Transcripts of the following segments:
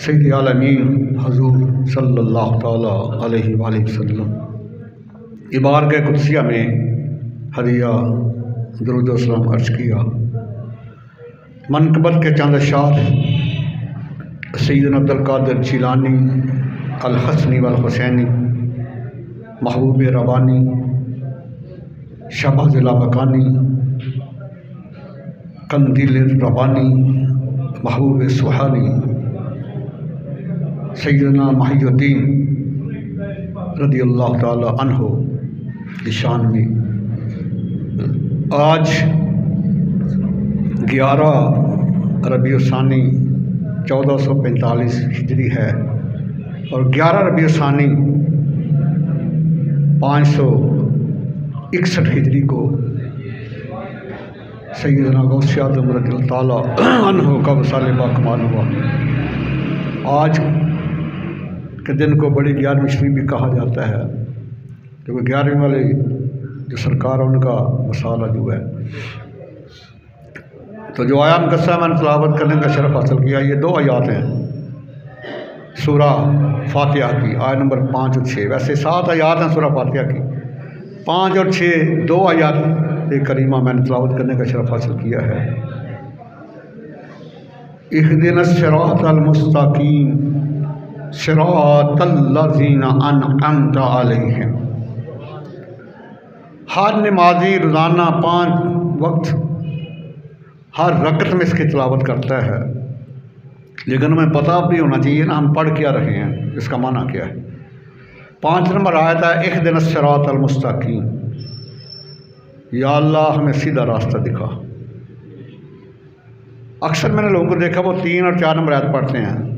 सैयद आलमीन हुज़ूर सल्लल्लाहु तआला अलैहि वसल्लम इबार के कुदसिया में हदिया दुरूद व सलाम अर्ज़ किया। मनक़बत के चंद अशार सैयदना अब्दुल कादिर जिलानी अल हसनी वल हुसैनी महबूब रबानी शहबाज़ लाबकानी कंदील रबानी महबूब सुहानी सैयदना महियुद्दीन रज़ियल्लाहु ताला अन्हु की शान में आज 11 रबीउल सानी 1445 हिजरी है और 11 रबीउल सानी 561 हिजरी को सैयदना गौसे आज़म रज़ियल्लाहु ताला अन्हु का वसाल बाकमाल हुआ। आज के दिन को बड़ी 11वीं शरीफ भी कहा जाता है, क्योंकि 11वीं वाले जो सरकार है उनका वसाला जो है। तो जो आयाम कस्सा मैंने तलावत करने का शरफ हासिल किया, ये 2 आयात हैं सूरा फातिहा की, आयत नंबर 5 और 6। वैसे 7 आयात हैं सूरा फातिहा की, 5 और 6 2 आयात करीमा मैंने तलावत करने का शरफ हासिल किया है। इहदिनस सिरातल मुस्तकीम सिरातल्लज़ीना अनअमता अलैहिम। हर नमाजी रोज़ाना 5 वक्त हर रकत में इसकी तलावत करता है, लेकिन हमें पता भी होना चाहिए ना हम पढ़ क्या रहे हैं, इसका माना क्या है। 5 नंबर आयत है इहदिनस सिरातल मुस्तकीम, या अल्लाह हमें सीधा रास्ता दिखा। अक्सर मैंने लोगों को देखा वो 3 और 4 नंबर आयत पढ़ते हैं,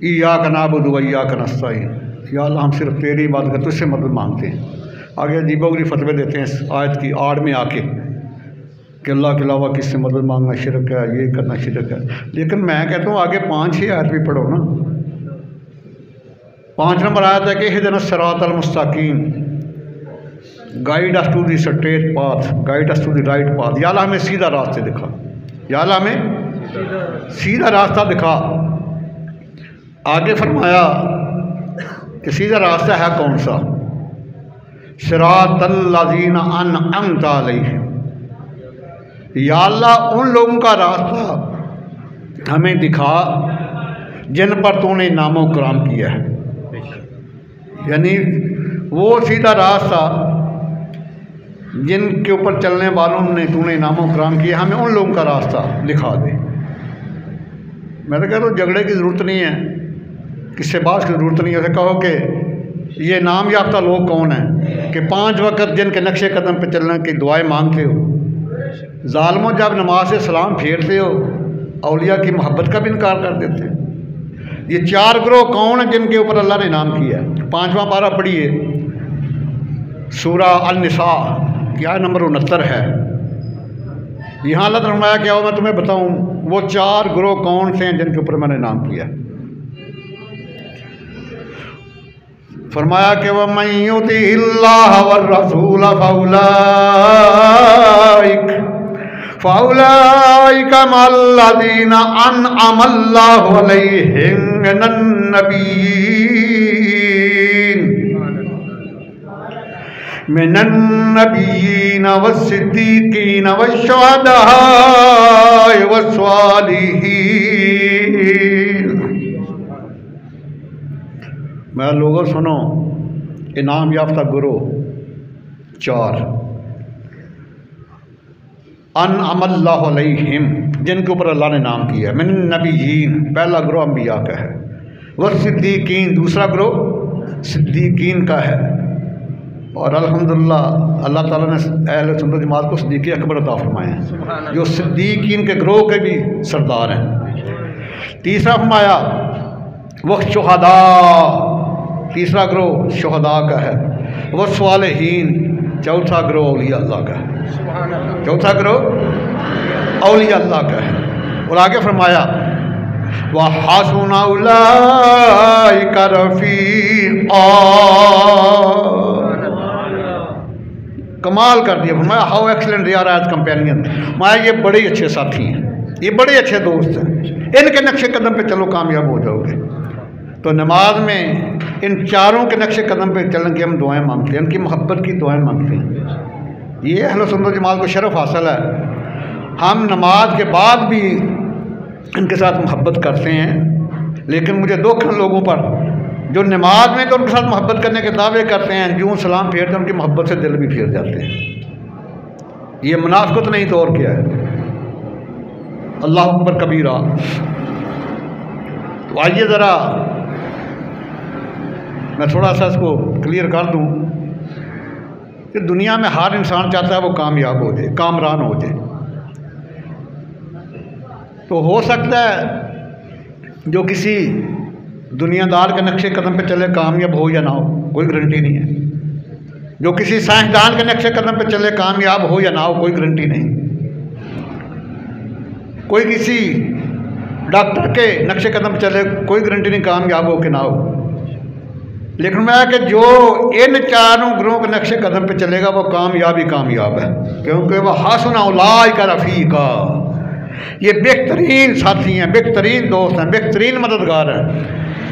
इय्याका नअबुदु व इय्याका नस्तईन, या अल्लाह हम सिर्फ तेरी इबादत करते, तुझसे मदद मांगते हैं। आगे अजीबोगरीब फतवे देते हैं इस आयत की आड़ में आके कि अल्लाह के अलावा किससे मदद मांगना शिरक है, ये करना शिरक है। लेकिन मैं कहता हूँ आगे 5-6 आयत भी पढ़ो ना। 5 नंबर आयत है कि इहदिनस सिरातल मुस्तकीम, guide us to the straight path, guide us to the right path. या अल्लाह हमें सीधा रास्ते दिखा, या अल्लाह हमें सीधा रास्ता दिखा। आगे फरमाया कि सीधा रास्ता है कौन सा? सिरातल्लज़ीना अनअमता अलैहिम, या अल्लाह उन लोगों का रास्ता हमें दिखा जिन पर तूने इनाम कराम किया है। यानी वो सीधा रास्ता जिनके ऊपर चलने वालों ने तूने इनाम कराम किया, हमें उन लोगों का रास्ता दिखा दे। मैं तो कहता हूँ झगड़े की ज़रूरत नहीं है, किससे बात की ज़रूरत नहीं है। उसे कहो कि ये नाम याफ्ता लोग कौन हैं कि 5 वक्त जिनके नक्शे कदम पे चलने की दुआएं मांगते हो, ज़ालिमों जब नमाज से सलाम फेरते हो, औलिया की मोहब्बत का भी इनकार कर देते हैं। ये 4 ग्रोह कौन है जिनके ऊपर अल्लाह ने इनाम किया है? 5वां पारा पढ़िए, सूरा अन-निसा की आयत नंबर 69 है। यहाँ अल्लाह ने फरमाया क्या हो, मैं तुम्हें बताऊँ वो 4 ग्रोह कौन से हैं जिनके ऊपर मैंने इनाम किया। फरमाया कि वमन युतिइल्लाह वर रसूल फौलाइका मल्लज़ीना अनअमल्लाहु अलैहिम मिनन नबिय्यीन वस्सिद्दीक़ीन वश्शुहदाए वस्सालिहीन। मैं लोगों सुनो, इनाम याफ्ता गुरु 4, अनअमल्लाहु अलैहिम जिनके ऊपर अल्लाह ने नाम किया है। मिन नबिय्यीन पहला ग्रोह अंबिया का है, व सिद्दीकीन दूसरा ग्रोह सिद्दीकीन का है। और अल्हम्दुलिल्लाह अल्लाह ताला ने अहले सुन्नत जमात को सिद्दीक़ अकबर अता फरमाए हैं, जो सिद्दीकीन के ग्रोह के भी सरदार हैं। तीसरा फरमाया वह शुहदा, तीसरा ग्रोह शुहदा का है। वह स्वालिहीन चौथा ग्रोह औलिया अल्लाह का है, चौथा ग्रोह औलिया अल्लाह का है। और आगे फरमाया वह हसुना उलाइका रफ़ीक़ा, कमाल कर दिया। फरमाया how excellent they are as companion, माया ये बड़े अच्छे साथी हैं। ये बड़े अच्छे दोस्त हैं, इनके नक्शे कदम पे चलो कामयाब हो जाओगे। तो नमाज में इन चारों के नक्शे कदम पे चलने की हम दुआएं मांगते हैं, इनकी मोहब्बत की दुआएं मांगते हैं। ये अहले सुन्नत जमात को शरफ हासिल है, हम नमाज के बाद भी इनके साथ मोहब्बत करते हैं। लेकिन मुझे दुख है लोगों पर जो नमाज में तो उनके साथ मोहब्बत करने के दावे करते हैं, यूँ सलाम फेरते हैं उनकी मोहब्बत से दिल भी फेर जाते हैं। ये मुनाफिकत नहीं तो और क्या है। अल्लाह अकबर कबीरा। तो आइए ज़रा मैं थोड़ा सा इसको क्लियर कर दूं कि दुनिया में हर इंसान चाहता है वो कामयाब हो जाए, कामरान हो जाए। तो हो सकता है जो किसी दुनियादार के नक्शे कदम पे चले कामयाब हो या ना हो, कोई गारंटी नहीं है। जो किसी साइंसदान के नक्शे कदम पे चले कामयाब हो या ना हो, कोई गारंटी नहीं। कोई किसी डॉक्टर के नक्शे कदम चले, कोई गारंटी नहीं कामयाब हो कि ना हो। लेकिन मैं कि जो इन चारों ग्रोह के नक्शे कदम पे चलेगा वो कामयाब ही कामयाब है, क्योंकि वह हसना उलाइका रफ़ीका, ये बेहतरीन साथी हैं, बेहतरीन दोस्त हैं, बेहतरीन मददगार हैं।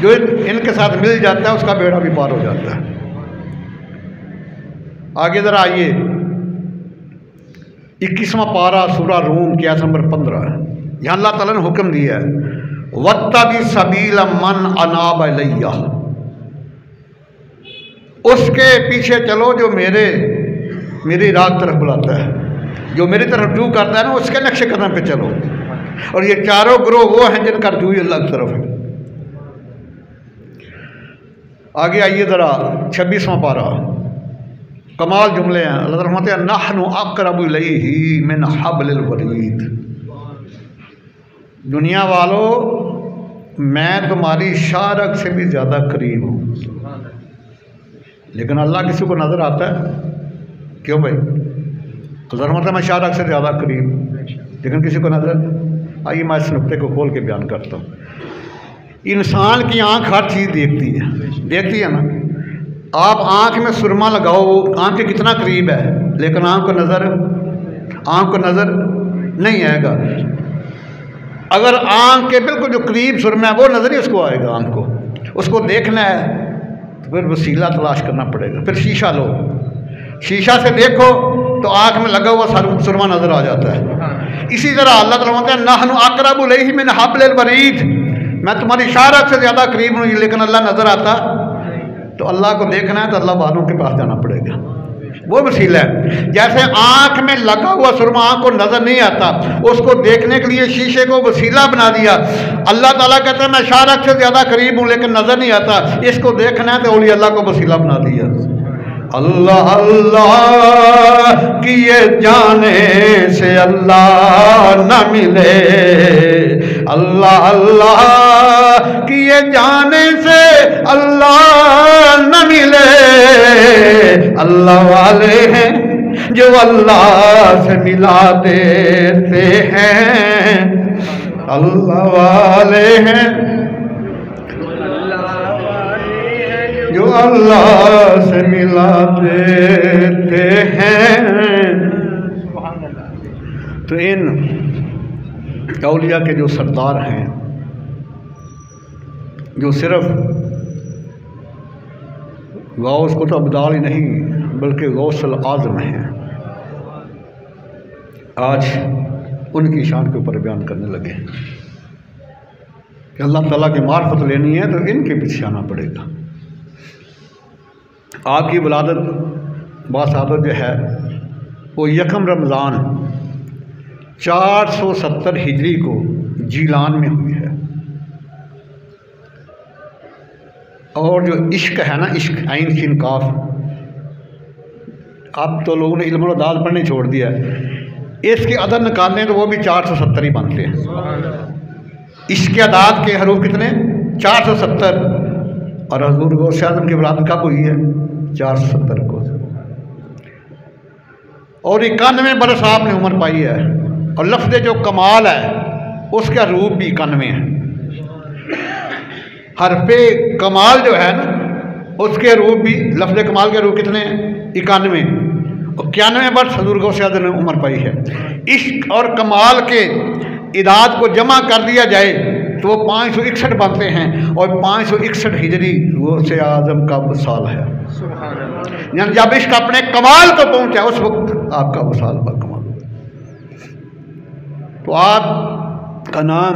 जो इनके साथ मिल जाता है उसका बेड़ा भी पार हो जाता है। आगे ज़रा आइए, 21वां पारा सूरा रूम की आयत नंबर 15 है। यहाँ अल्लाह ताला ने हुक्म दिया है, वत्तबी सबीला मन अनाब इलैया, उसके पीछे चलो जो मेरी राह तरफ बुलाता है, जो मेरी तरफ रुजू करता है ना, उसके नक्शे कदम पे चलो। और ये चारों ग्रोह वो हैं जिनका रुजू अल्लाह की तरफ है। आगे आइए ज़रा 26वां पारा, कमाल जुमले हैं। अल्लाह फरमाते हैं नहनु अक़रबु इलैहि मिन हब्लिल वरीद, दुनिया वालों मैं तुम्हारी शारक से भी ज़्यादा करीब हूँ। लेकिन अल्लाह किसी को नज़र आता है? क्यों भाई? अल्लाह मतलब मैं शारक से ज़्यादा करीब, लेकिन किसी को नज़र। आइए मैं इस नुक्ते को खोल के बयान करता हूँ। इंसान की आँख हर चीज़ देखती है ना। आप आँख में सुरमा लगाओ, आँख के कितना करीब है, लेकिन आँख को नज़र नहीं आएगा। अगर आँख के बिल्कुल जो करीब सुरमा है वो नज़र ही उसको आएगा। आँख को उसको देखना है तो फिर वसीला तलाश करना पड़ेगा। फिर शीशा लो, शीशा से देखो तो आँख में लगा हुआ सुरमा नज़र आ जाता है। इसी तरह अल्लाह ताला कहते हैं नहनु अक़रबु इलैहि मिन हब्लिल वरीद, मैं तुम्हारी शारक से ज़्यादा करीब हूँ, लेकिन अल्लाह नज़र आता। तो अल्लाह को देखना है तो अल्लाह वालों के पास जाना पड़ेगा, वो वसीला है। जैसे आँख में लगा हुआ सुरमा आँख को नज़र नहीं आता, उसको देखने के लिए शीशे को वसीला बना दिया। अल्लाह ताला कहते हैं मैं शारक से ज़्यादा करीब हूँ लेकिन नज़र नहीं आता, इसको देखना है तो औलिया अल्लाह को वसीला बना दिया। अल्लाह अल्लाह किए जाने से अल्लाह न मिले, अल्लाह अल्लाह किए जाने से अल्लाह न मिले। अल्लाह वाले हैं जो अल्लाह से मिला देते हैं, अल्लाह वाले हैं जो अल्लाह से मिला देते हैं। तो इन औलिया के जो सरदार हैं, जो सिर्फ गौस को तो अब्दाल ही नहीं बल्कि गौसल आज़म हैं, आज उनकी शान के ऊपर बयान करने लगे हैं कि अल्लाह ताला की मार्फत लेनी है तो इनके पीछे आना पड़ेगा। आपकी विलादत बासादत जो है वो यकम रमज़ान 470 हिजरी को जीलान में हुई है। और जो इश्क है ना, इश्क आइन सीन काफ, अब तो लोगों ने इल्म और दाल पढ़ने छोड़ दिया है। इसके अदद निकालने तो वो भी 470 ही बनते हैं। इश्क के अदाद के हरूफ कितने? 470। और हजूर गौस आज़म की विलादत कब हुई है? 470 को। और 91 बरस आपने उम्र पाई है। और लफ्ज़ जो कमाल है उसका रूप भी 91 है। हरफे कमाल जो है ना उसके रूप भी, लफ्ज़ कमाल के रूप कितने हैं? 91। और 91 वर्ष हजूर गौस आज़म ने उम्र पाई है। इश्क और कमाल के इदाद को जमा कर दिया जाए तो वो 561 बनते हैं, और 561 हिजरी गौसे आजम का वसाल है। यानी जब इश्क अपने कमाल को पहुंचा उस वक्त आपका वसाल कमाल हो। तो आपका नाम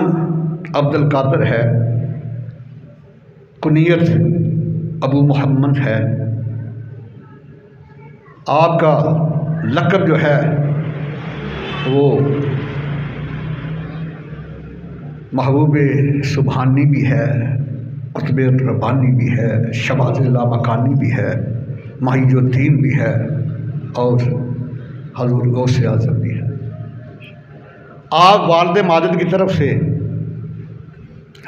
अब्दुल कादिर है, कुनियत अबू मोहम्मद है, आपका लक़ब जो है वो महबूब सुबहानी भी है, कुतुब रब्बानी भी है, शवाज़िल लामकानी भी है, माहिजुद्दीन भी है, और हज़ूर गौसे आज़म भी है। आप वालिद माजिद की तरफ से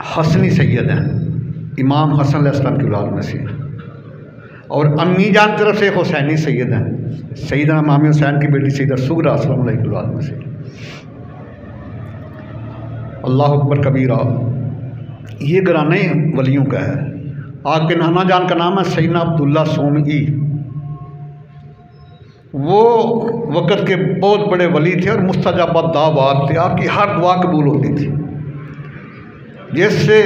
हसनी सैयद हैं, इमाम हसन अलैहिस्सलाम की औलाद में से, और अम्मी जान की तरफ से हुसैनी सैयद हैं, सैयदना इमाम हुसैन की बेटी सैयदा सुगरा अस्सलाम अलैहि की औलाद में से। अल्लाह अकबर कबीरा, ये घराने वलियों का है। आपके नाना जान का नाम है सैयदना अब्दुल्ला सोमी। वो वक़्त के बहुत बड़े वली थे और मुस्तजाब दावात थे, आपकी हर दुआ कबूल होती थी। जिससे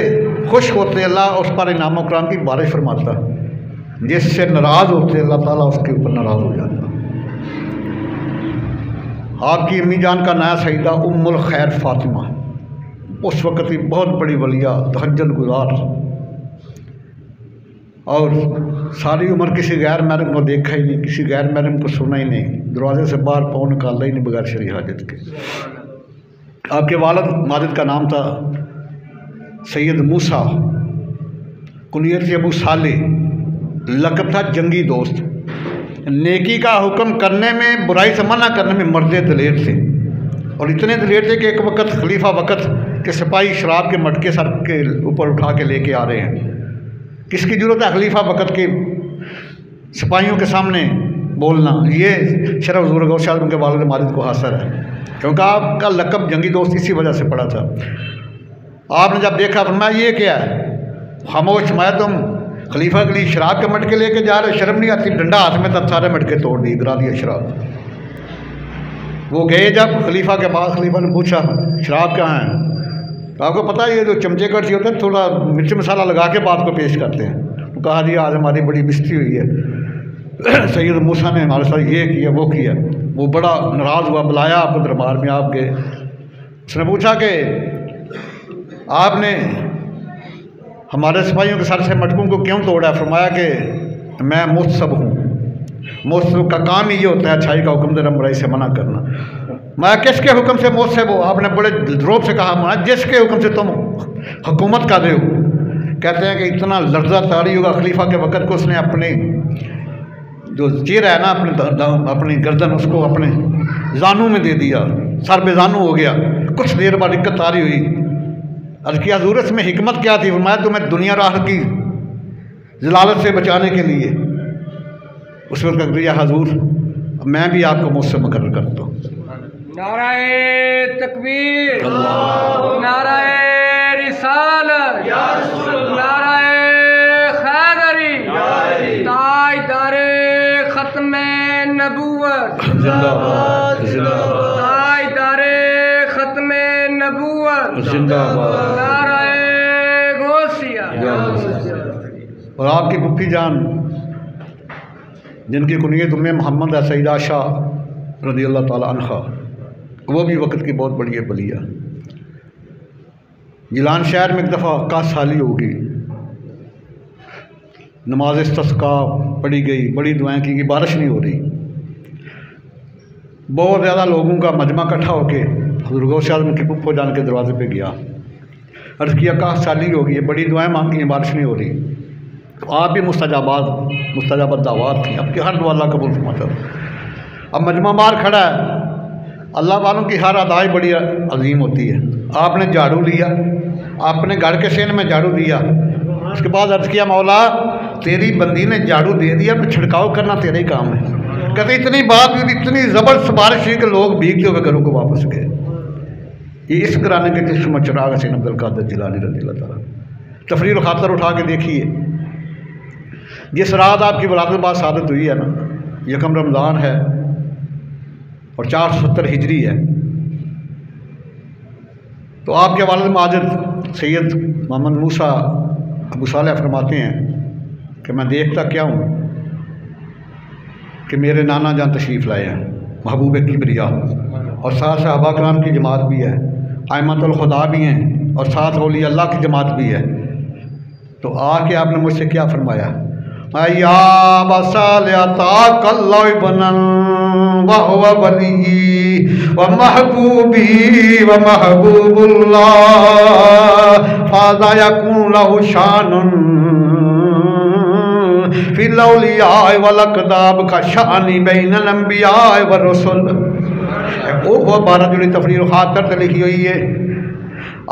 खुश होते अल्लाह उस पर इनाम कराम की बारिश फरमाता, जिससे नाराज़ होते अल्लाह ताला उसके ऊपर नाराज़ हो जाता। आपकी अम्मी जान का नया सईदा उम्मुल खैर फातिमा, उस वक़्त की बहुत बड़ी वलिया, तहज्जुद गुज़ार, और सारी उम्र किसी गैर महरम को देखा ही नहीं, किसी गैर महरम को सुना ही नहीं, दरवाजे से बाहर पाँव निकाला ही नहीं बगैर शरई हाजत के। आपके वालिद माजिद का नाम था सैयद मूसा, कुनियत अबू साले, लक़ब था जंगी दोस्त। नेकी का हुक्म करने में, बुराई से मना करने में मर्द दलेर थे, और इतने दलेर थे कि एक वक्त खलीफा वक़्त के सिपाही शराब के मटके सर के ऊपर उठा के लेके आ रहे हैं। किसकी ज़रूरत है खलीफा वक़्त के सिपाहियों के सामने बोलना? ये शरफ हुज़ूर गौसे आज़म के वालिद माजिद को हासिल है, क्योंकि आपका लक़ब जंगी दोस्त इसी वजह से पड़ा था। आपने जब देखा फरमाया ये क्या है, खामोश, मैं तुम खलीफा के लिए शराब के मटके लेके जा रहे, शर्म नहीं आती? डंडा हाथ में तब सारे मटके तोड़ दिए, गिरा दिया शराब। वो गए जब खलीफा के पास, खलीफा ने पूछा शराब कहाँ है? तो आपको पता है ये जो चमचे कड़छी होते हैं थोड़ा मिर्च मसाला लगा के बात को पेश करते हैं। तो कहा जी आज हमारी बड़ी बिस्ती हुई है, सैयद मूसा ने हमारे साथ ये किया वो किया। वो बड़ा नाराज़ हुआ, बुलाया आपको दरबार में। आप गए, उसने पूछा कि आपने हमारे सिपाहियों के सर से मटकों को क्यों तोड़ा? फरमाया कि मैं मुस्तब हूँ, मुस्तब का काम ही ये होता है अच्छाई का हुक्म देना, बुराई से मना करना। मैं किसके हुक्म से मुस्तब हो? आपने बड़े ध्रोब से कहा, मैं जिसके हुक्म से तुम हुकूमत कर रहे हो। कहते हैं कि इतना लर्जा तारी होगा खलीफा के वक़्त को, उसने अपने जो चेहरा है ना, अपनी गर्दन उसको अपने जानू में दे दिया, सर बेजानू हो गया। कुछ देर बाद दिक्कत तारी हुई, अर्ज़ किया हज़ूर इसमें हिकमत क्या थी? मैं तुम्हें दुनिया राह की जलालत से बचाने के लिए। उस वक्त कह दिया हज़ूर मैं भी आपको मुझसे मुकर्रर करता हूँ। नाराए तकबीर, नाराए रिसालत, नाराए खैदरी, ताजदारे खत्मे नबूवत, ताजदारे खत्मे नबूवत, नाराए गौसिया। और आपकी फुफी जान जिनकी कुनियत उम्मे मोहम्मद है, सईदा शाह रज़ी अल्लाह ताला अन्हा, वो भी वक़्त की बहुत बड़ी बलिया। जिलान शहर में एक दफ़ा कासाली होगी, नमाज इस्तिस्का पढ़ी गई, बड़ी दुआएं की गई, बारिश नहीं हो रही। बहुत ज़्यादा लोगों का मजमा इकट्ठा होकर हज़ूर गौसे आज़म की फुफो जान के दरवाजे पे गया, अर्ज़ किया कासाली होगी, बड़ी दुआएं मांगी हैं, बारिश नहीं हो रही। तो आप भी मुस्तजाब दावात थी, आपकी हर दुआ अल्लाह कबूल फरमाता। अब मजमा बाहर खड़ा है, अल्लाह वालों की हर अदाई बड़ी अजीम होती है। आपने झाड़ू लिया, आपने घर के सेन में झाड़ू दिया, उसके बाद अर्ज़ किया मौला तेरी बंदी ने झाड़ू दे दिया, तो छिड़काव करना तेरा ही काम है। कहते इतनी बात हुई, इतनी ज़बरदस्त बारिश हुई कि लोग भीगते हुए घरों को वापस गए। ये इस घराने के चश्मा चिराग सैयद अब्दुल कादिर जिलानी रज़ियल्लाहु ताला। तफरीर खातर उठा के देखिए, जिस रात आपकी वलादत बाद सादत हुई है ना, यकम रमज़ान है और 470 हिजरी है, तो आपके वालिद माजिद सैयद मोहम्मद मूसा अबू सालेह फरमाते हैं कि मैं देखता क्या हूँ कि मेरे नाना जान तशरीफ़ लाए हैं महबूब किबरिया, और साथ सहाबा कराम की जमात भी है, आइमतुल खुदा भी हैं, और साथ औलिया अल्लाह की जमात भी है। तो आके आपने मुझसे क्या फरमाया, या बसालबन व वली व महबूबी व महबूबुल्लाह फाज़ा यकून लहु शानुन फिल औलिया वल अक़दाब का शानी बैनल अंबिया व रसूल। वो बारह जुड़ी तफरीर खातर से लिखी हुई है।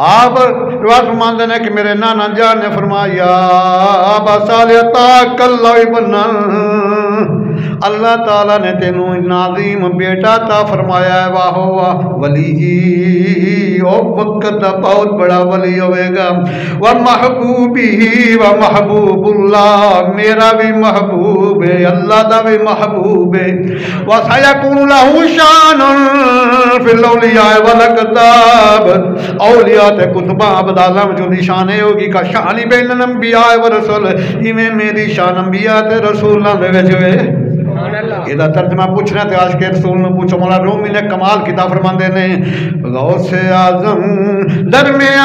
आप रिवायत फरमाते हैं कि मेरे नाना जान ने फरमाया अल्लाह ताला ने तेनू नाज़ीम बेटा ता फरमाया है। वाहो वाह वली ओ वक्त दा बहुत बड़ा वली होवेगा। व महबूबी व महबूबुल्लाह, मेरा भी महबूब है, अल्लाह दा भी महबूब है। व सयकुन लहु शानुन फिल औलिया वल अक़दाब, औलिया ते कुतुबा अबदाला जो निशान होगी का शानी बैन अंबिया व रसूल, जिवें मेरी शान अंबिया ते रसूलां दे विच वे। ਇਹਦਾ तर्जमा पूछना तो आज के रसूल ने पूछो। मौला रूमी ने कमाल किताब फरमाते ने गौसे आजम दरमियान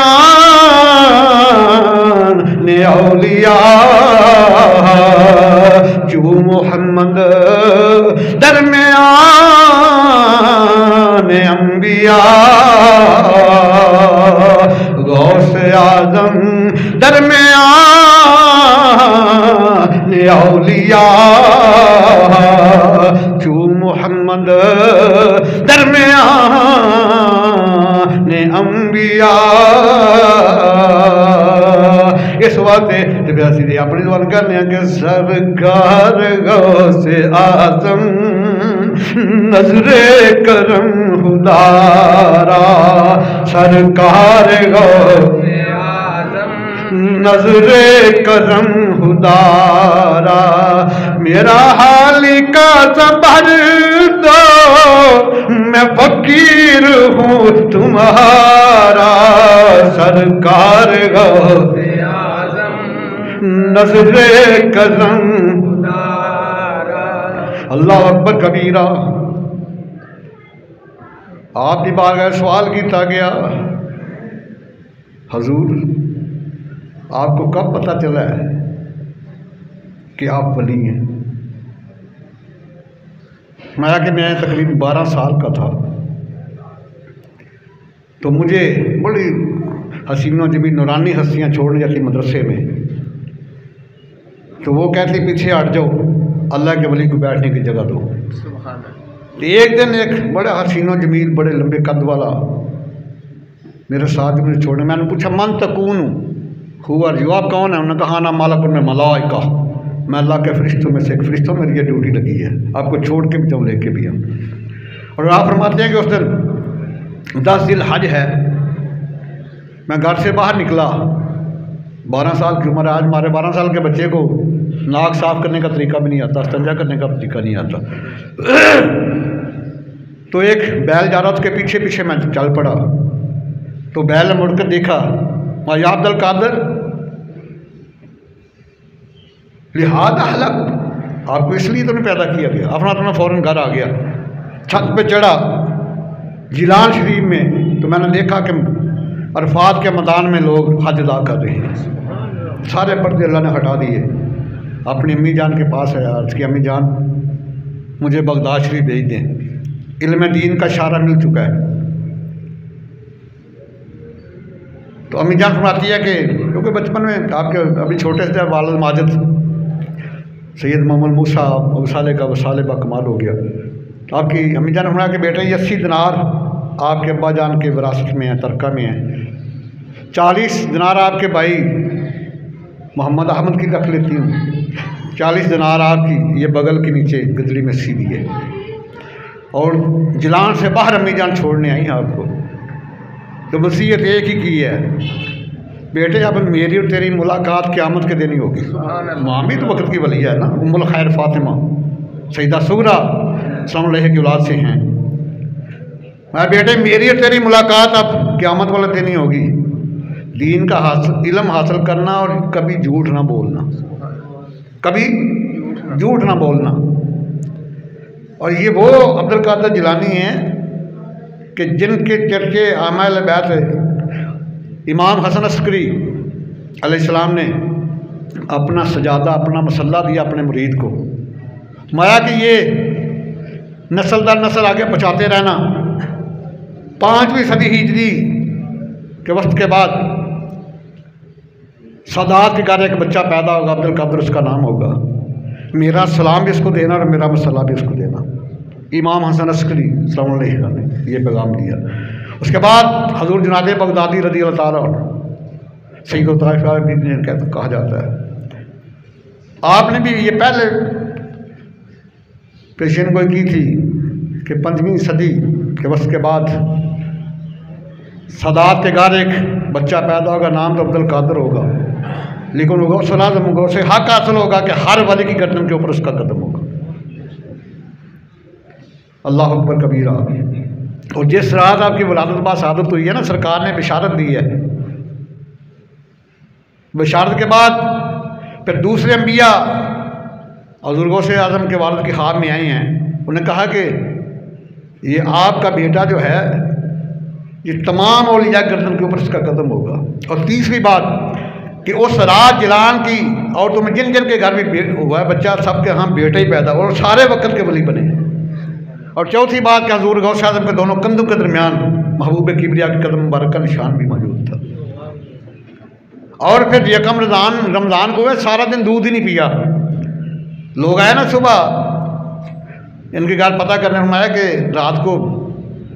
ने औलिया चू मोहम्मद दरमियान अंबिया, गौसे आजम दरमियान ने औलिया चू मोहम्मद दरमियान अंबिया। इस वास्ते सीधे अपनी दुआ करने के सरकार गौसे आज़म नजरे करम खुदारा, सरकार गौसे आज़म नजरे करम खुदारा, मेरा हाली का सबर दो मैं फकीर हूँ तुम्हारा, सरकार गौसे आज़म नजरे करम खुदारा। अल्लाह अकबर कबीरा। आपकी बारगाह सवाल किया गया हजूर आपको कब पता चला है कि आप वली हैं? मैं तकरीबन 12 साल का था, तो मुझे बड़ी हसीनों जमी नूरानी हस्तियाँ छोड़ने जाती मदरसे में, तो वो कहती पीछे हट जाओ, अल्लाह के वली को बैठने की जगह दो। तो एक दिन एक बड़ा हसीनों जमील बड़े लंबे कद वाला मेरे साथ मुझे छोड़ने, मैंने पूछा मन तकून हुआ जी, आप कौन है? उन्होंने कहा ना मालक में मलाइका, मैं अल्लाह के फरिश्तों में से एक फरिश्तों, मेरी ये ड्यूटी लगी है, आपको छोड़ के भी जाऊँ लेके भी हम। और आप फरमाते हैं कि उस दिन 10 दिल हज है, मैं घर से बाहर निकला, 12 साल की उम्र है। आज हमारे 12 साल के बच्चे को नाक साफ करने का तरीका भी नहीं आता, इस्तिंजा करने का तरीका नहीं आता। तो एक बैल जा रहा, उसके पीछे पीछे मैं चल पड़ा, तो बैल ने मुड़कर देखा, या अब्दुल कादर लिहाजा हलक, आपको इसलिए तो नहीं पैदा किया गया। अपना तो मैं फ़ौरन घर आ गया, छत पे चढ़ा जिलान शरीफ में, तो मैंने देखा कि अरफात के मैदान में लोग हज अदा कर रहे हैं। सारे पर्दे अल्लाह ने हटा दिए। अपनी अम्मी जान के पास है, उसकी अम्मी जान मुझे बगदाद शरीफ भेज दें, इल्म दीन का इशारा मिल चुका है। तो अम्मी जान फरमाती है कि क्योंकि बचपन में आपके अभी छोटे से वालिद माजिद सैयद मोहम्मद मूसा अबू सालेह का वसाले बा कमाल हो गया। तो आपकी अम्मी जान फरमाया कि बेटे ये 80 दिनार आपके अब्बा जान के विरासत में है, तरका में है, 40 दिनार आपके भाई मोहम्मद अहमद की रख लेती हूँ, 40 दिनार आपकी ये बगल के नीचे गदड़ी में सीधी है। और जिलान से बाहर अम्मी जान छोड़ने आई हैं आपको, तो वसीयत एक ही की है, बेटे अब मेरी और तेरी मुलाकात क़यामत के दिन ही होगी। माँ भी तो वक्त की वली है ना, उम्मुल खैर फ़ातिमा सैयदा सुगरा सल्लल्लाहु अलैहि की औलाद से हैं। मैं बेटे मेरी और तेरी मुलाकात अब क़यामत वाले दिन ही होगी। दीन का इल्म हासिल करना और कभी झूठ ना बोलना, कभी झूठ ना बोलना। और ये वो अब्दुल कादिर जिलानी हैं कि जिनके चर्चे आमाल बैत इमाम हसन अस्करी अलैहिस्सलाम ने अपना सजादा, अपना मसल्ला दिया अपने मुरीद को, माया कि ये नस्ल दर नस्ल आगे पहुँचाते रहना। 5वीं सदी हिजरी के वक्त के बाद सादात के घर एक बच्चा पैदा होगा, अब्दुल कादिर उसका नाम होगा। मेरा सलाम भी इसको देना और मेरा मसला भी इसको देना। इमाम हसन अस्करी सल्लल्लाहु अलैहि वसल्लम ने ये पैगाम दिया। उसके बाद हजूर जुनाद बगदादी रज़ी अल्लाह ताला अन्हु सैयद ताइफ़ कहा जाता है, आपने भी ये पहले पेशन गोई की थी कि 5वीं सदी के वक्त के बाद सादात के घर एक बच्चा पैदा होगा, नाम तो अब्दुल कादिर होगा, लेकिन गौस से हक हासिल होगा कि हर वली की गर्दन के ऊपर उसका कदम होगा। अल्लाह अकबर कबीरा। और जिस रात आपकी वलादत बाद शहादत हुई है ना, सरकार ने बिशारत दी है। बिशारत के बाद फिर दूसरे अम्बिया हज़ूर गौस आज़म के वालिद के ख्वाब में आए हैं। उन्हें कहा कि ये आपका बेटा जो है ये तमाम औलिया गर्दन के ऊपर इसका कदम होगा। और तीसरी बात कि उस रात जिलान की औरतों में जिन जिन के घर में हुआ है बच्चा, सबके यहाँ बेटे ही पैदा और सारे वक्त के वली बने। और चौथी बात कि हज़ूर गौस आज़म के दोनों कंधों के दरमियान महबूब किबरिया के कदम मुबारक का निशान भी मौजूद था। और फिर यकम रमज़ान को सारा दिन दूध ही नहीं पिया। लोग आए ना सुबह इनके घर पता करने, फरमाया कि रात को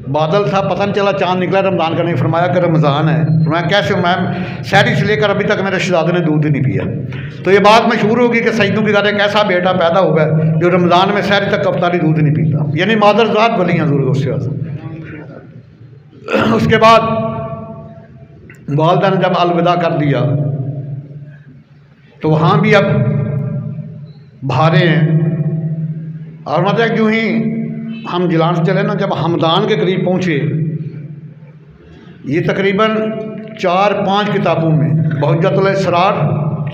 बादल था, पता नहीं चला चांद निकला रमज़ान का नहीं। फरमाया कि रमज़ान है। फरमाया कैसे? मैं शहरी से लेकर अभी तक मेरे शहजादे ने दूध ही नहीं पिया। तो ये बात मशहूर होगी कि सैयदों के घर एक ऐसा बेटा पैदा हुआ है जो रमज़ान में शहरी तक अफ्तारी दूध नहीं पीता, यानी मादरजात वली हज़ूर गौस आज़म। उसके बाद वालिदा ने जब अलविदा कर दिया तो वहाँ भी अब भारे हैं। और मतलब यूँ ही हम जिलान से चले ना, जब हमदान के करीब पहुँचे, ये तकरीबन 4-5 किताबों में बहुज्जतुल इसरार,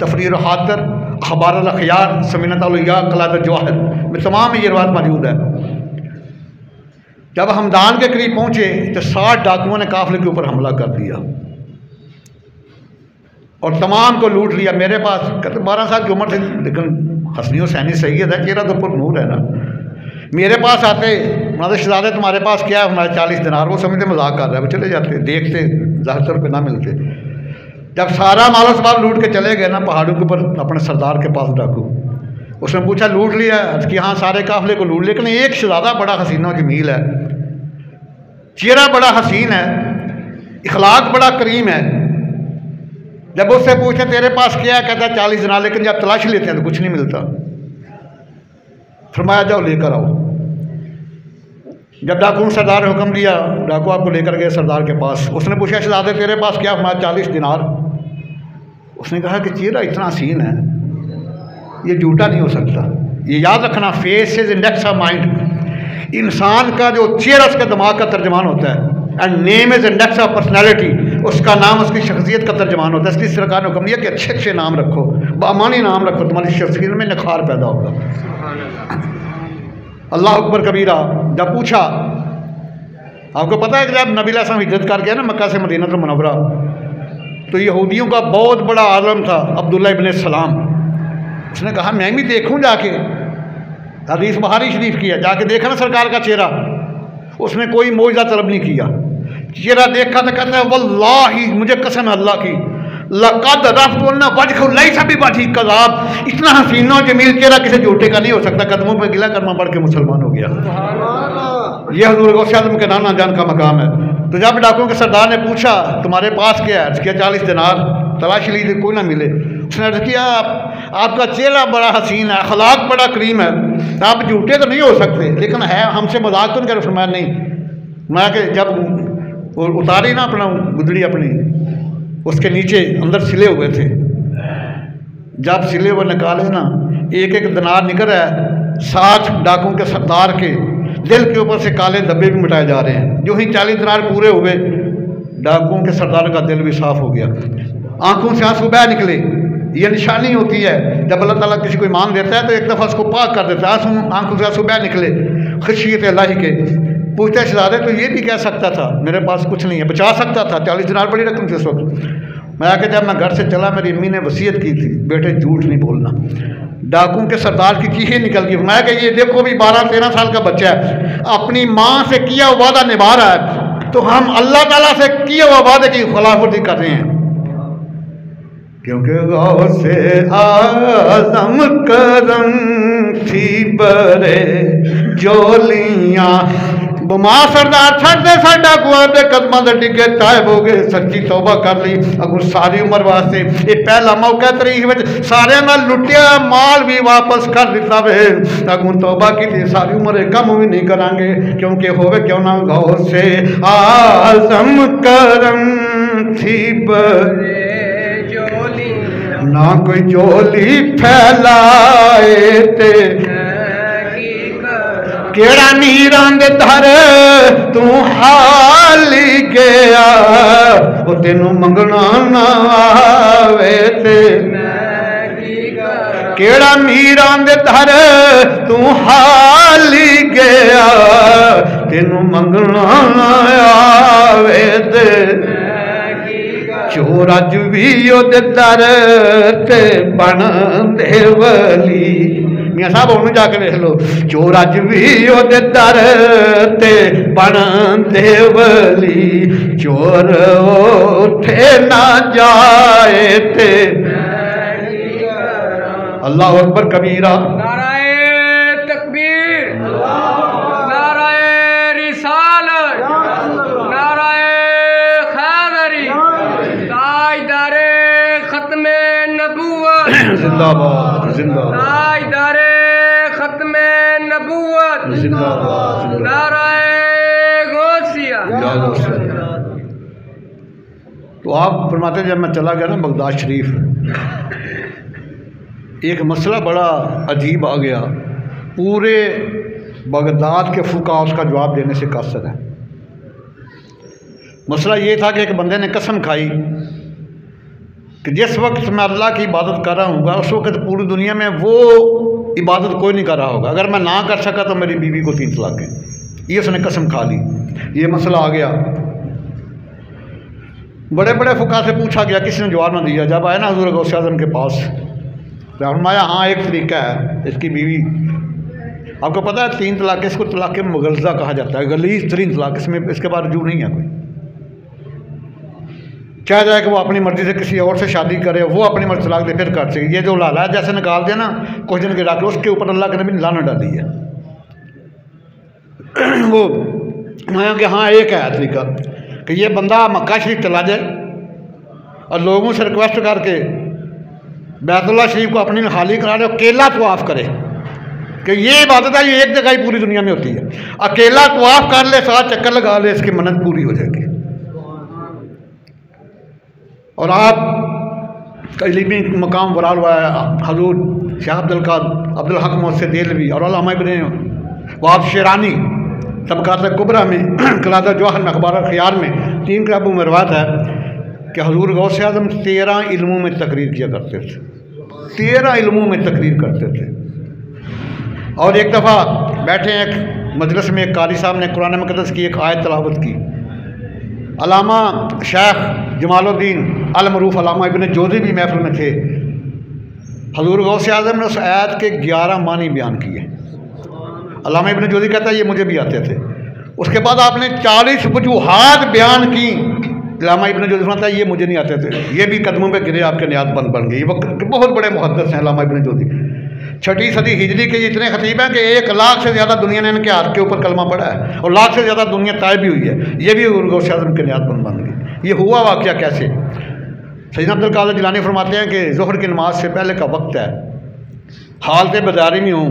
तफरीर हातर, अखबार अल अखयार, समीनत औलिया, कलात जवाहिर में तमाम ये रिवायत मौजूद है। जब हमदान के करीब पहुँचे तो 60 डाकुओं ने काफिले के ऊपर हमला कर दिया और तमाम को लूट लिया। मेरे पास कहते 12 साल की उम्र थी, लेकिन हसनी हुसैनी सैयद है, चेहरा तो पुरनूर है ना। मेरे पास आते, हमारे शहजादे तुम्हारे पास क्या है? हमारे 40 दिनार। वो समझते मजाक कर रहे हैं, वो चले जाते, देखते 1000 रुपये ना मिलते। जब सारा मालो सामान लूट के चले गए ना पहाड़ों के ऊपर अपने सरदार के पास डाकू, उसने पूछा लूट लिया कि हाँ सारे काफिले को लूट, लेकिन एक शहजादा बड़ा हसीना जमील है, चेहरा बड़ा हसीन है, इखलाक बड़ा करीम है। जब उससे पूछे तेरे पास क्या है, कहता है 40 दिनार, लेकिन जब तलाश लेते हैं तो कुछ नहीं मिलता। फरमाया जाओ लेकर आओ। जब डाकू सरदार ने हुक्म दिया, डाकू आपको लेकर गए सरदार के पास। उसने पूछा शहजादे तेरे पास क्या? हमारा 40 दिनार। उसने कहा कि चेहरा इतना हसीन है, ये झूठा नहीं हो सकता। ये याद रखना, face is index of mind. इंसान का जो चेहरा उसके दिमाग का तर्जमान होता है, and name is index of personality, उसका नाम उसकी शख्सियत का तर्जमान होता है। इसलिए सरकार ने हुक्म दिया कि अच्छे अच्छे नाम रखो, बामानी नाम रखो, तुम्हारी शख्सियत में निखार पैदा होगा। अल्लाह अकबर कबीरा। जब पूछा, आपको पता है कि जब नबी अलैहि सलाम हिजरत कर गया ना मक्का से मदीना मुनव्वरा, तो यहूदियों का बहुत बड़ा आलम था अब्दुल्ला इब्न सलाम। उसने कहा मैं भी देखूं जाके, हदीस बुखारी शरीफ की है, जाके देखा ना सरकार का चेहरा। उसने कोई मौजज़ा तलब नहीं किया, चेहरा देखा तो कहता है वल्लाही, मुझे कसम है अल्लाह की, लक़द रफ़्तुन्ना वजहु लैसा बिवजहि कज़ाब, इतना हसीन और जमील चेहरा किसी झूठे का नहीं हो सकता। कदमों पर गिला करमा पढ़ के मुसलमान हो गया। यह हज़ूर गौस आज़म के नाना जान का मकाम है। तो जब डाकुओं के सरदार ने पूछा तुम्हारे पास क्या है, क्या 40 दिनार, तलाश ली थी कोई ना मिले। उसने अर्ज़ किया आपका चेहरा बड़ा हसीन है, अखलाक बड़ा करीम है, आप झूठे तो नहीं हो सकते, लेकिन है हमसे मजाक तो नहीं कर। फरमाया नहीं, मैं कि जब वो उतारी ना अपना गुदड़ी अपनी, उसके नीचे अंदर सिले हुए थे, जब सिले हुए निकाले ना, एक एक दिनार निकल रहा है। 60 डाकुओं के सरदार के दिल के ऊपर से काले धब्बे भी मिटाए जा रहे हैं। जो ही 40 दिनार पूरे हुए, डाकुओं के सरदार का दिल भी साफ हो गया, आंखों से आंसू बह निकले। ये निशानी होती है जब अल्लाह ताला किसी को ईमान देता है तो एक दफ़ा उसको पाक कर देता है, आंखों से आंसू बह निकले खशियत इलाही के। पूछते शहजादे तो ये भी कह सकता था मेरे पास कुछ नहीं है, बचा सकता था, 40 दिनार बड़ी रकम थी उस वक्त। मैं आके जब मैं घर से चला मेरी अम्मी ने वसीयत की थी बेटे झूठ नहीं बोलना। डाकुओं के सरदार की चीखें निकल गई। मैं कि ये देखो भी 12-13 साल का बच्चा है, अपनी माँ से किया हुआ वादा निभा रहा है, तो हम अल्लाह ताला से किया हुआ वादे की खिलाफवर्जी कर रहे हैं। क्योंकि गौसे आज़म करम थी बरे जोलियाँ बुमा सरदार छड़ दे साडा कुआं दे कदमां दे डिगे तायब हो गए। सच्ची तौबा कर ली अगू सारी उम्र वास्ते ये पहला मौका तरीक विच सारे नाल लुटिया माल भी वापस कर दिता वे। अगू तौबा की सारी उम्र कम भी नहीं करांगे, क्योंकि होवे क्यों ना गौसे आज़म करम थी बरे ना कोई जोली फैलाए ते केड़ा नीरां दे धर तू हाली गया, वो तेनू मंगना ना आवे ते केड़ा नीरां दे धर तू हाली गया, तेनू मंगना ना आवे ते चोर अज भी ओदे दर ते बन दे वली। मियां साहब उन्होंने जाके देख लो, चोर अज भी ओदे दर ते बन दे वली, चोर उठे ना जाए ते अल्लाह अकबर कबीरा। नाराए तकबीर, नाराए रिसालत, नाराए हैदरी, ताजदारे खत्मे नबूवत जिंदाबाद जिंदाबाद, ताजदारे खत्मे नबूवत जिंदाबाद, नाराए गौसिया। तो आप फरमाते जब मैं चला गया ना बगदाद शरीफ, एक मसला बड़ा अजीब आ गया। पूरे बगदाद के फुका उसका जवाब देने से कासर है। मसला ये था कि एक बंदे ने कसम खाई कि जिस वक्त मैं अल्लाह की इबादत कर रहा हूँ उस वक्त पूरी दुनिया में वो इबादत कोई नहीं कर रहा होगा, अगर मैं ना कर सका तो मेरी बीवी को 3 तलाक है। ये उसने कसम खा ली। ये मसला आ गया, बड़े बड़े फुका से पूछा गया, किसी ने जवाब ना दिया। जब आया ना हज़ूर गौस आज़म के पास, फरमाया हाँ एक तरीका है, इसकी बीवी, आपको पता है 3 तलाक, इसको तलाक मुगलज़ा कहा जाता है, गलीज़ 3 तलाक, इसमें इसके बाद रुजू नहीं है कोई। चाहे जाए कि वो अपनी मर्ज़ी से किसी और से शादी करे, वो अपनी मर्ज़ी तलाक दे फिर कर सके। ये जो लाला है जैसे निकाल दिया ना कुछ दिन के रख लो, उसके ऊपर अल्लाह के नबी ने लानत डाली है। वो मैं कि हाँ एक है तरीका कि ये बंदा मक्का शरीफ चला जाए और लोगों से रिक्वेस्ट करके बैतुल्लाह शरीफ को अपनी खाली करा दे, अकेला तवाफ़ करे कि ये इबादत है, ये एक जगह ही पूरी दुनिया में होती है। अकेला तवाफ़ कर ले, 7 चक्कर लगा ले, इसकी मन्नत पूरी हो जाएगी। और आप इल्मी मकाम बराल हुआ है हजूर शाह अब्दुल हक मोहसिन देलवी और अल्लामा इब्न वहाब शेरानी तबकात कुबरा में कलादा जवाहर में अखबार ख़ियार में 3 किताबों में रवायत है कि हजूर गौस आज़म 13 इल्मों में तकरीर किया करते थे, 13 इल्मों में तकरीर करते थे। और एक दफ़ा बैठे एक मजलिस में एक कारी साहब ने कुरान मुक़द्दस की एक आयत तलावत की। अलामा शेख जमालुद्दीन अल मरूफ अलामा इब्न जोज़ी भी महफिल में थे। हजूर गौस आज़म ने उस आयत के 11 मानी बयान किए। अलामा इब्न जोज़ी कहता है ये मुझे भी आते थे। उसके बाद आपने 40 वजूहात बयान की। अलामा इब्न जोज़ी फरमाता है ये मुझे नहीं आते थे, ये भी कदमों पे गिरे आपके नियात बन गई। वो बहुत बड़े मुहद्दिस हैं अलामा इब्न जोज़ी। 6वीं सदी हिजरी के इतने खतीब हैं कि 1 लाख से ज़्यादा दुनिया ने इनके हाथ के ऊपर कलमा पढ़ा है और लाख से ज़्यादा दुनिया तायब भी हुई है। ये भी गौस आज़म के नियात बन गई। ये हुआ वाक़या कैसे? सैयदना अब्दुल कादिर जिलानी फरमाते हैं कि ज़ोहर की नमाज से पहले का वक्त है, हालत बाज़ारी में हूँ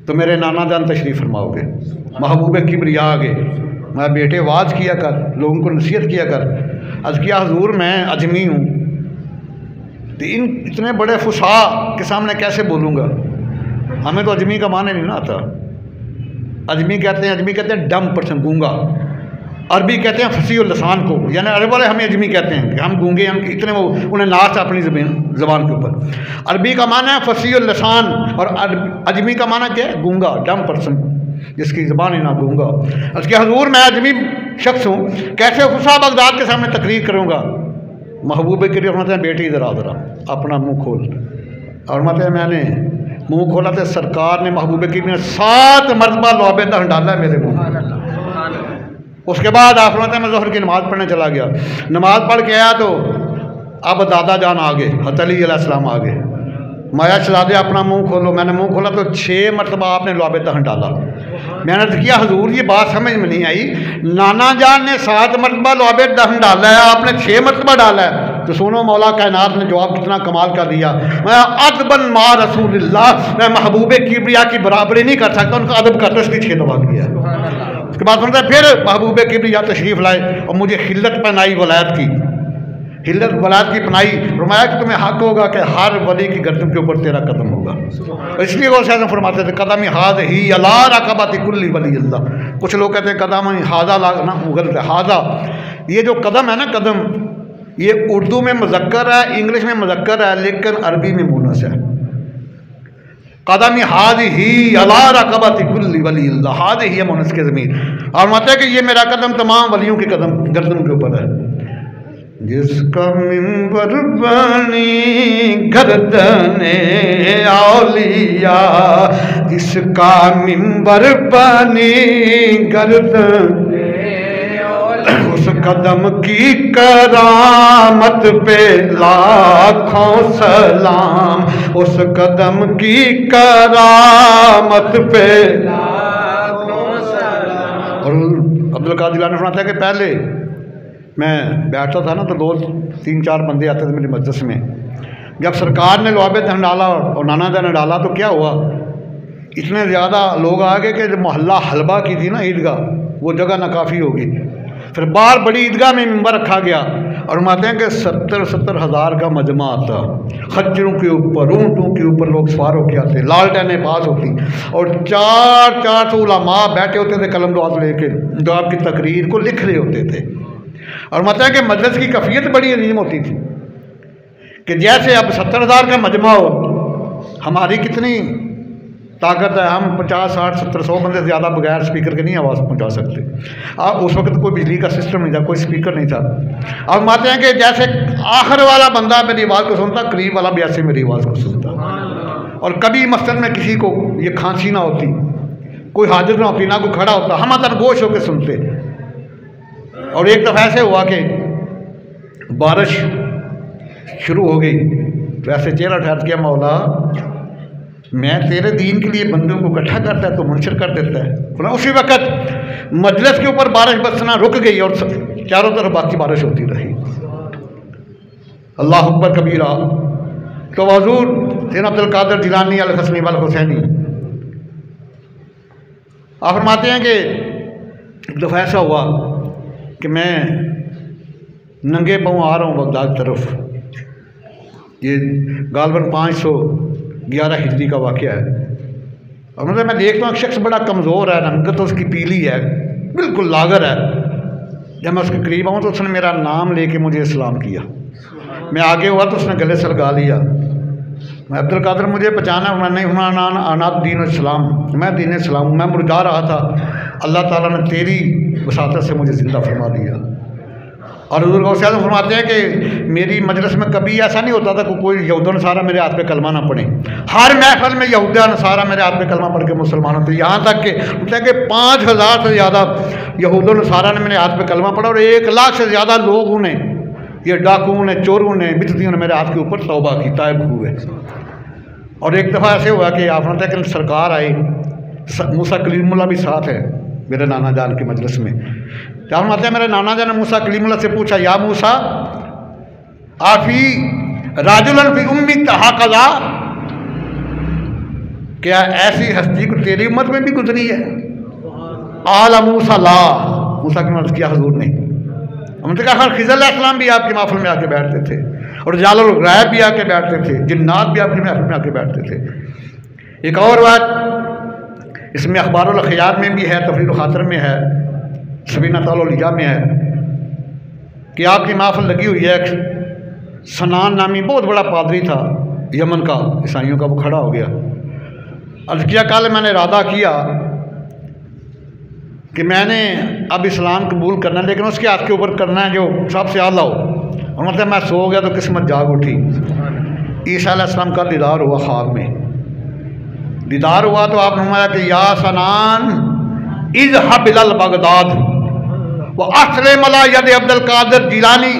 तो मेरे नाना जान तशरीफ़ फरमाओगे, महबूब किबरिया आ गए, मैं बेटे वाज किया कर, लोगों को नसीहत किया कर। अर्ज़ किया हजूर मैं अजमी हूँ, तो इन इतने बड़े फुसा के सामने कैसे बोलूँगा? हमें तो अजमी का माने नहीं ना आता। अजमी कहते हैं डम पर्सन, गूंगा। अरबी कहते हैं फसीह लसान को, यानी अरब वाले हमें अजमी कहते हैं कि हम गूंगे, हम इतने वो उन्हें नाच है अपनी ज़बान के ऊपर। अरबी का माना है फसीह लसान और अजमी का माना क्या है? गूंगा, डम पर्सन, जिसकी ज़बान ही ना गूंगा। उसके हजूर मैं अजमी शख्स हूँ, कैसे हुसा बगदाद के सामने तकरीर करूँगा? महबूब के लिए मतलब बेटी इधर आ जरा अपना मुँह खोल, और मतलब मैंने मुँह खोला तो सरकार ने महबूब की 7 मरतबा लौबे दहन डाला मेरे मुँह। उसके बाद आप फरमाते हैं मैं ज़ोहर की नमाज़ पढ़ने चला गया, नमाज़ पढ़ के आया तो अब दादा जान आ गए, हज़रत अली अलैहिस्सलाम आ गए। माया शहज़ादे अपना मुंह खोलो, मैंने मुंह खोला तो 6 मरतबा आपने लुआबे दहन डाला। मैंने तो किया हजूर ये बात समझ में नहीं आई, नाना जान ने 7 मरतबा लुआबे दहन डाला है, आपने 6 मरतबा डाला है। तो सुनो मौला कायनात ने जवाब कितना कमाल कर दिया, मैं अदबन मा रसूलिल्लाह, मैं महबूबे किबरिया की बराबरी नहीं कर सकता, उनका अदब करते इसलिए 6 दफा किया। उसके बाद सुनते फिर महबूबे किबरिया तशरीफ़ लाए और मुझे हिल्लत पहनाई वलायत की, हिल्लत वलायत की पनाई, फरमाया कि तुम्हें हक होगा कि हर वली की गर्दन के ऊपर तेरा कदम होगा। इसलिए वो शायद फरमाते थे कदम हाज ही अला रकबत कुल्ली वली अल्लाह। कुछ लोग कहते हैं कदम हाजा ना, गलत है, हाजा ये जो कदम है ना, कदम ये उर्दू में मुज़क्कर है, इंग्लिश में मुज़क्कर है, लेकिन अरबी में मुनस है। कदम हाज ही अला रकबत कुल्ली वली अल्लाह, हाज ही है मुनस के ज़मीन, और माता है कि ये मेरा कदम तमाम वलियों के कदम गर्दन के ऊपर है। जिसका मिंबर बनी गर्दने औलिया, जिसका मिंबर बनी गर्दने उस कदम की करामत पे लाखों सलाम, उस कदम की करामत पे लाखों सलाम। और अब्दुल कादिर जिलानी फरमाता है कि पहले मैं बैठता था ना तो 2-3-4 बंदे आते थे मेरी मजलिस में। जब सरकार ने लुआबे दहन डाला और नाना दहन डाला तो क्या हुआ, इतने ज़्यादा लोग आ गए कि जो मोहल्ला हलवा की थी ना ईदगाह, वो जगह नाकाफ़ी होगी। फिर बाहर बड़ी ईदगाह में मिंबर रखा गया और मानते हैं कि 70-70 हज़ार का मजमा आता, खच्चरों के ऊपर, ऊँटों के ऊपर लोग सवार होकर आते, लालटेनें पास होती और 400 उलमा बैठे होते थे कलम दुआत लेके, जो आपकी तकरीर को लिख रहे होते थे। और मतलब है कि मजलिस की कैफियत बड़ी अजीम होती थी कि जैसे अब 70,000 का मजमा हो, हमारी कितनी ताकत है, हम 50-60-70-100 बंदे से ज़्यादा बगैर स्पीकर के नहीं आवाज़ पहुंचा सकते। अब उस वक्त कोई बिजली का सिस्टम नहीं था, कोई स्पीकर नहीं था। अब मानते हैं कि जैसे आखिर वाला बंदा मेरी आवाज़ को सुनता, करीब वाला भी ऐसे मेरी आवाज़ को सुनता। और कभी मस्जिद में किसी को ये खांसी ना होती, कोई हाजिर ना होती, ना कोई खड़ा होता, हम तरगोश होकर सुनते। और एक दफ़ा ऐसे हुआ कि बारिश शुरू हो गई तो ऐसे चेहरा ठहर किया, मौला मैं तेरे दीन के लिए बंदों को इकट्ठा करता है तो मुनशर कर देता है। उसी वक्त मजलिस के ऊपर बारिश बरसना रुक गई और चारों तरफ बाकी बारिश होती रही। अल्लाह अकबर कबीरा। तो हुज़ूर सैयद अब्दुल कादिर जिलानी अल हसनी वल हुसैनी आप फरमाते हैं कि एक दफ़ा ऐसा हुआ कि मैं नंगे पाँव आ रहा हूँ बगदाद तरफ, ये गालबन 511 हिजरी का वाक़या है। और मतलब मैं देखता हूँ एक शख्स बड़ा कमज़ोर है, रंगत तो उसकी पीली है, बिल्कुल लागर है। जब मैं उसके करीब आऊँ तो उसने मेरा नाम लेके मुझे सलाम किया। मैं आगे हुआ तो उसने गले से लगा लिया, मैं अब्दुल कादिर मुझे पहचाना, मैंने अनाद दीन इस्लाम, मैं दीन इस्लाम, मैं मुरझा रहा था, अल्लाह ताला ने तेरी वसातत से मुझे ज़िंदा फरमा दिया। और हुज़ूर गौस आज़म फरमाते हैं कि मेरी मजलिस में कभी ऐसा नहीं होता था कि कोई यहूदा नसारा मेरे हाथ पे कलमा ना पढ़े। हर महफिल में यहूदा नसारा मेरे हाथ पे कलमा पढ़ के मुसलमान होते, यहाँ तक कि कहते हैं कि 5,000 से ज़्यादा यहूदा नसारा ने मेरे हाथ पे कलमा पढ़ा और 1 लाख से ज़्यादा लोगों ने, ये डाकुओं ने, चोरों ने, बिचतियों ने मेरे हाथ के ऊपर तौबा की, ताइब हुए। और एक दफ़ा ऐसे हुआ कि आप फरमाते हैं कि सरकार आई, मूसा कलीमुल्लाह भी साथ है मेरे नाना जान की मजलिस में। क्या फरमाते हैं मेरे नाना जान ने मूसा कलीमुल्लाह से पूछा, या मूसा आफी राजुलन फी उम्मी तहाकज़ा, क्या ऐसी हस्ती को तेरी उम्मत में भी गुजरी है? आला मूसा ला, मूसा की मदद किया हजूर ने। हमने कहा खिज़र अलैहिस्सलाम भी आपकी महफिल में आके बैठते थे और जालुल गैब भी आके बैठते थे, जिन्नात भी आपकी महफिल में आके बैठते थे। एक और बात इसमें अखबारुल ख़ियार में भी है, तफरीरुल ख़ातिर में है सफीना तालिया में है कि आपकी महफिल लगी हुई है। एक सनान नामी बहुत बड़ा पादरी था यमन का, ईसाइयों का, वो खड़ा हो गया। अर्ज़ किया कल मैंने इरादा किया कि मैंने अब इस्लाम कबूल करना है, लेकिन उसके हाथ के ऊपर करना है जो सबसे आला हो। और मतलब मैं सो गया तो किस्मत जाग उठी। ईसा अलैहिस्सलाम का दीदार हुआ, ख्वाब में दीदार हुआ तो आपने फरमाया कि या सनान इज़हब इलल बगदाद व अस्लिम अला यद अब्दुल कादिर जिलानी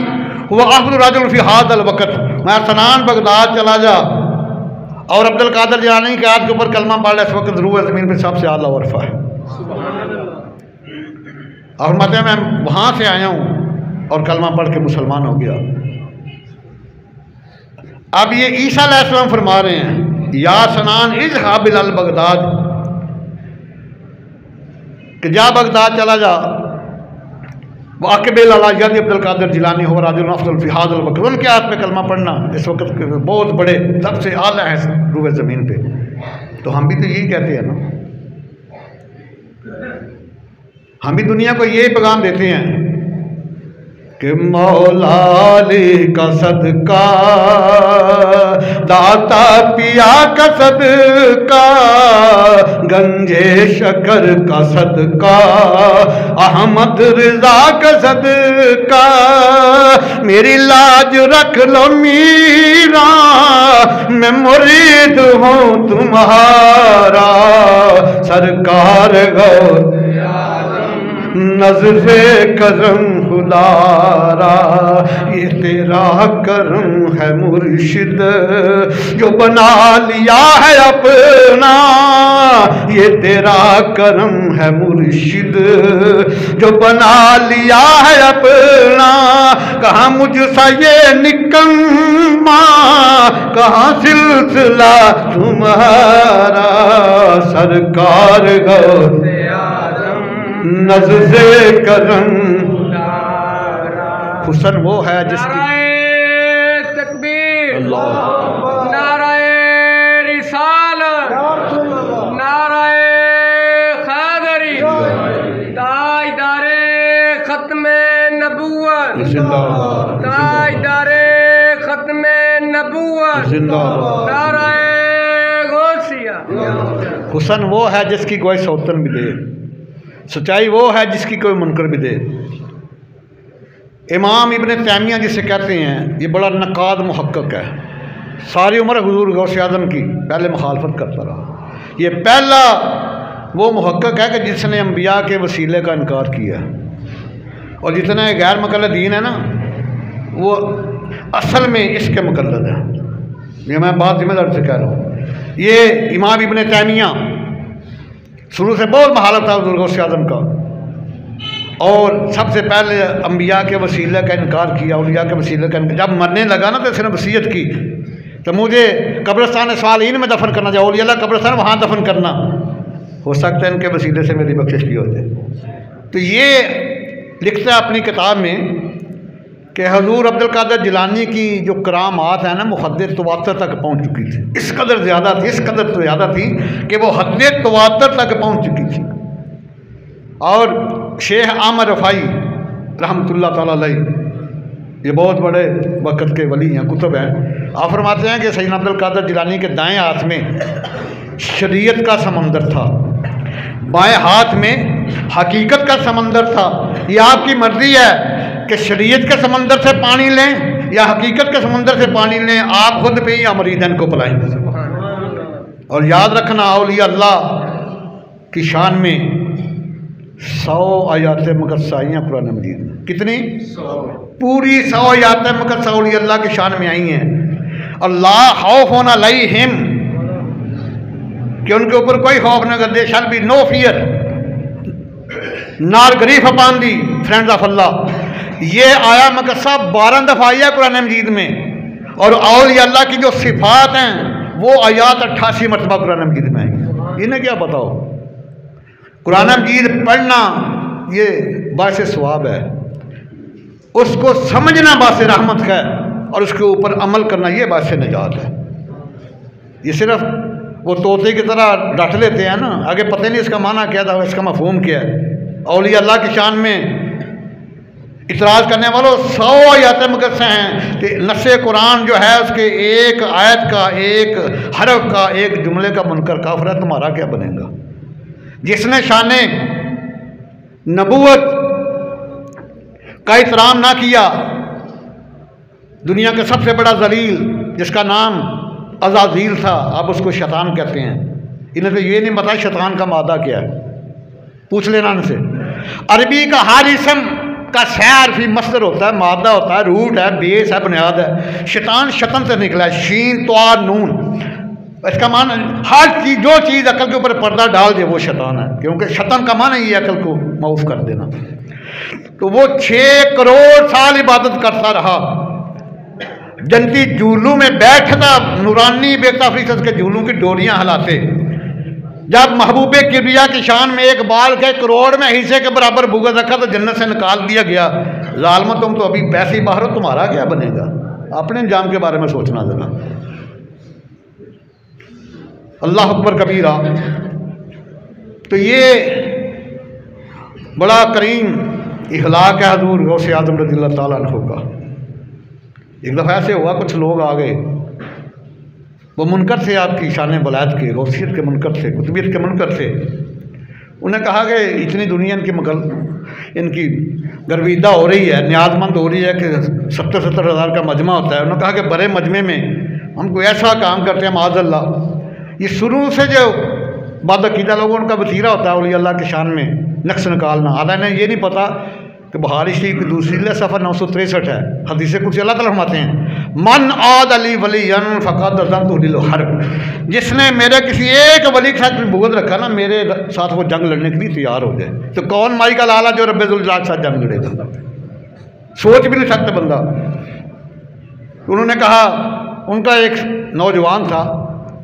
व अफ़ज़ल रजुल फ़ी हाज़ल वक़्त। मैं सनान बगदाद चला जा और अब्दुल कादिर जिलानी के हाथ के ऊपर कलमा पढ़ ले, इस वक्त रूह ज़मीन पर सबसे आला वरफ़ा है। और मतलब मैं वहाँ से आया हूँ और कलमा पढ़ के मुसलमान हो गया। अब ये ईसा अलैहिस्सलाम फरमा रहे हैं या सनान इज़हब इलल बगदाद, कि जा बगदाद चला जा, वाक़िबिल अला यद अब्दुल कादिर जिलानी हो राजुल अफ़ज़ल फ़ी हाज़ल वक़्त। उनके हाथ में कलमा पढ़ना इस वक्त के बहुत बड़े सबसे आला है रूह ज़मीन पे। तो हम भी तो यही कहते हैं ना, हम भी दुनिया को यही पैगाम देते हैं कि मौला अली का सदका, दाता पिया का सदका, गंजे शकर का सदका, अहमद रिजा का सदका, मेरी लाज रख लो मीरा, मैं मुरीद हूँ तुम्हारा, सरकार गौ नज़्फ़े करम खुदारा, ये तेरा करम है मुर्शिद जो बना लिया है अपना, ये तेरा करम है मुर्शिद जो बना लिया है अपना। कहाँ मुझसा ये निकम्मा, कहाँ सिलसिला तुम्हारा, सरकार गौ नज़्फ़े करम। हुसन वो है जिसकी नाराए तकबीर, नाराए रिसालत, नाराए ख़ैदरी, ताजदारे ख़त्मे नबूवत, ताजदारे ख़त्मे नबूवत, नाराए गौसिया। हुसन वो है जिसकी कोई सौतन भी दे, सच्चाई वो है जिसकी कोई मुनकर भी दे। इमाम इब्न तैमिया जिसे कहते हैं, ये बड़ा नकाद मुहक्क़क़ है। सारी उम्र हुज़ूर गौसे आज़म की पहले मुखालफत करता रहा। ये पहला वो मुहक्क़क़ है कि जिसने अम्बिया के वसीले का इनकार किया। और जितने गैर मुक़ल्लिदीन है ना, वो असल में इसके मुक़ल्लिद हैं। ये मैं बात ज़िम्मेदारी से कह रहा हूँ। ये इमाम इब्न तैमिया शुरू से बहुत महारत था हुज़ूर गौसे आज़म का, और सबसे पहले अम्बिया के वसीले का इनकार किया, औलिया के वसीले का। जब मरने लगा ना तो इसने वसीयत की तो मुझे कब्रिस्तान सालीन में दफन करना, जाओ औलिया कब्रिस्तान वहाँ दफन करना, हो सकता है इनके वसीले से मेरी बख्शिश भी हो जाए। तो ये लिखता है अपनी किताब में कि हुज़ूर अब्दुल कादिर जिलानी की जो करामात है ना, वो हद तवातर तक पहुँच चुकी थी। इस कदर ज़्यादा थी, इस कदर तो ज़्यादा थी कि वो हद तवातर तक पहुँच चुकी थी। और शेख आमर रफ़ाई रहमतुल्लाह ताला अलैह, ये बहुत बड़े वक़्त के वली हैं, कुतुब हैं। आप फरमाते हैं कि सैयदना अब्दुल कादिर जिलानी के दाएँ हाथ में शरीयत का समंदर था, बाएँ हाथ में हकीकत का समंदर था। ये आपकी मर्ज़ी है कि शरीयत के समंदर से पानी लें या हकीकत के समंदर से पानी लें, आप खुद पे या मरीदन को पिलाएं। और याद रखना, औलिया अल्लाह की शान में 100 आयात मुक़द्दसा आई हैं कुरान मजीद में। कितनी? 100। पूरी 100 आयात मुक़द्दसा औलिया अल्लाह की शान में आई हैं। अल्लाह खौफ़ुन अलैहिम, कि उनके ऊपर कोई खौफ न कर, दे शैल बी नो फियर नार गरीफ अपॉन दी फ्रेंड्स ऑफ अल्लाह। ये आया मुक़द्दसा 12 दफ़ा आई है कुरान मजीद में। और औलिया अल्लाह की जो सिफ़ात हैं वो आयात 88 मरतबा कुरान मजीद में आई। इन्हें क्या बताओ, कुरान मजीद पढ़ना ये बासे सवाब है, उसको समझना बासे रहमत है, और उसके ऊपर अमल करना ये बासे निजात है। ये सिर्फ वो तोते की तरह डट लेते हैं ना, आगे पता नहीं इसका माना क्या था, इसका मफ़हूम क्या है। औलिया अल्लाह की शान में इतराज़ करने वालों 100 आयतें मुकद्दस हैं कि नस्से कुरान जो है उसके एक आयत का, एक हरफ का, एक जुमले का मुनकर काफिर है, तुम्हारा क्या बनेगा। जिसने शान नबूवत का एहतराम ना किया, दुनिया का सबसे बड़ा जलील जिसका नाम अज़ाज़ील था, अब उसको शैतान कहते हैं। इन्हें तो ये नहीं पता शैतान का मादा क्या है, पूछ लेना इनसे। अरबी का हर इसम का सैर फी मस्दर होता है, मादा होता है, रूट है, बेस है, बुनियाद है। शैतान शतन से निकला है, शीन त्वा नून। इसका मान हर चीज़, जो चीज़ अकल के ऊपर पर्दा डाल दे वो शैतान है, क्योंकि शैतान का मान ये अकल को माऊफ कर देना। तो वो 6 करोड़ साल इबादत करता रहा, जन्नती झूलू में बैठता, नूरानी बेता फीसद के झूलू की डोरियां हिलाते। जब महबूबे किबरिया की शान में एक बाल के करोड़ में हिस्से के बराबर भुगत रखा तो जन्नत से निकाल दिया गया। जालिम तुम तो अभी पैसे ही बाहर हो, तुम्हारा क्या बनेगा। अपने अंजाम के बारे में सोचना जरा। अल्लाह अकबर कबीरा। तो ये बड़ा करीम इखलाक है हजूर गौसे आज़म रज़ियल्लाहु ताला अन्हु का। एक दफ़ा ऐसे हुआ, कुछ लोग आ गए, वो मुनकर थे आपकी शान वलायत के, गौसियत के मुनकर थे, कुतुबियत के मुनकर थे। उन्हें कहा कि इतनी दुनिया इनकी गर्विदा हो रही है, न्याजमंद हो रही है कि 70-70 हज़ार का मजमा होता है। उन्होंने कहा कि बड़े मजमे में हम कोई ऐसा काम करते हैं माज़अल्लाह, ये शुरू से जो बादअक़ीदा लोगों उनका वतीरा होता है औलिया अल्लाह की शान में नक्श निकालना। आला ने ये नहीं पता कि बुखारी शरीफ की दूसरी सफ़ा 963 है, हदीस कुछ अल्लाह ताला फरमाते हैं, मन आद अली वलियन फ़क़द अज़नतु लिल हर्ब। जिसने मेरे किसी एक वली के साथ बुग़्ज़ रखा ना, मेरे साथ वो जंग लड़ने के लिए तैयार हो जाए। तो कौन माई का लाला जो रब्बे ज़ुल जलाल के साथ जंग लड़ेगा, सोच भी नहीं सकता बंदा। उन्होंने कहा, उनका एक नौजवान था,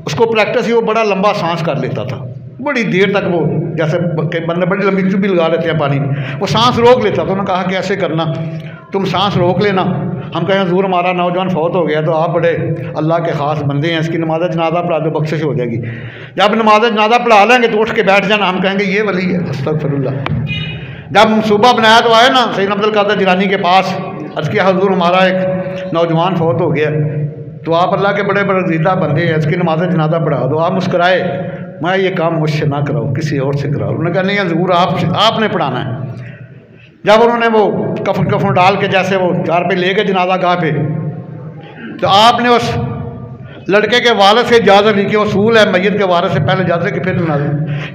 उसको प्रैक्टिस ही वो बड़ा लंबा सांस कर लेता था, बड़ी देर तक वो, जैसे बंदे बड़ी लंबी चुप्पी लगा लेते हैं पानी में, वो सांस रोक लेता। तो उन्होंने कहा कि ऐसे करना, तुम सांस रोक लेना। हम कहें हज़ूर हमारा नौजवान फौत हो गया, तो आप बड़े अल्लाह के ख़ास बंदे हैं, इसकी नमाज जनाजा पढ़ा दो, बख्शिश हो जाएगी। जब नमाज जनाजा पढ़ा लेंगे तो उठ के बैठ जाना, हम कहेंगे ये वली है, अस्तग़फ़िरुल्लाह। जब सूबा बनाया तो आए ना सैयद अब्दुल कादिर जिलानी के पास, अर्ज़ किया हज़ूर हमारा एक नौजवान फौत हो गया, तो आप अल्लाह के बड़े बड़े ज़ीदा बंदे हैं, इसकी नमाज जनाजा पढ़ा दो। आप मुस्कुराए, मैं ये काम मुझसे ना कराओ, किसी और से कराओ। उन्होंने कहा नहीं हज़ूर आपने पढ़ाना है। जब उन्होंने वो कफन डाल के जैसे वो 4 पे ले गए जनाजा गाह पे, तो आपने उस लड़के के वालिद से इजाज़त ली कि उसूल है मैयत के वारिस से पहले इजाज़त कि फिर जनाजा।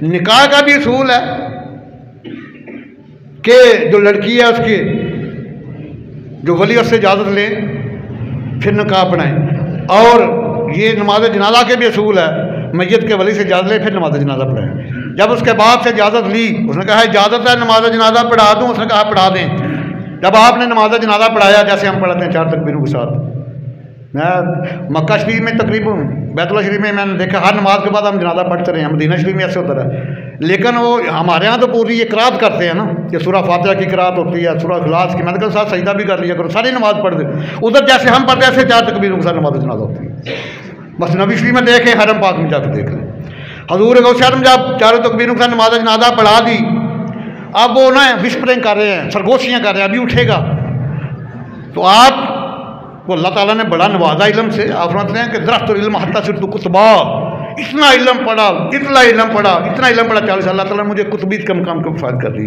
निकाह का भी उसूल है कि जो लड़की है उसकी जो वली उससे इजाज़त ले फिर निकाह पढ़ाएँ, और ये नमाज जनाजा के भी असूल है, मैयत के वली से इजाज़त ले फिर नमाज जनाजा पढ़ाएँ। जब उसके बाप से इजाज़त ली, उसने कहा इजाज़त है नमाज जनाजा पढ़ा दूँ, उसने कहा पढ़ा दें। जब आपने नमाज जनाजा पढ़ाया, जैसे हम पढ़ते हैं 4 तकबीरों के साथ, मैं मक्का शरीफ में तकरीबन बैतुल्लाह शरीफ में मैंने देखा हर नमाज के बाद हम जनाजा पढ़ते रहे हैं, मदीना शरीफ में ऐसे होता है। लेकिन वो हमारे यहाँ तो पूरी ये किरात करते हैं ना, कि सूरह फातिहा की किरात होती है, सूरह इखलास की, मैंने कहा साथ सजदा भी कर लिया करो, सारी नमाज पढ़ दे। उधर जैसे हम पढ़ते ऐसे 4 तकबीरों के साथ नमाज जनाजा होती है। बस नबी शरीफ में देखें, हरम पाक में जाकर देख लें। हज़ूर गौसे आज़म जब 4 तकबीरों का नमाज जनाजा पढ़ा दी, अब वो ना विस्परिंग कर रहे हैं, सरगोशियाँ कर रहे हैं, अभी उठेगा। तो आप वो अल्लाह ताला ने बड़ा नवाजा इल्म से। आप फरमाते हैं कि दरख्त और इल्म हत्ता सिर्फ कुतबा, इतना इल्म पढ़ा, इतना इल्म पढ़ा, इतना इल्म पढ़ा, 40 अल्लाह ताला ने मुझे कुतुबीत कम काम को फायद कर दी।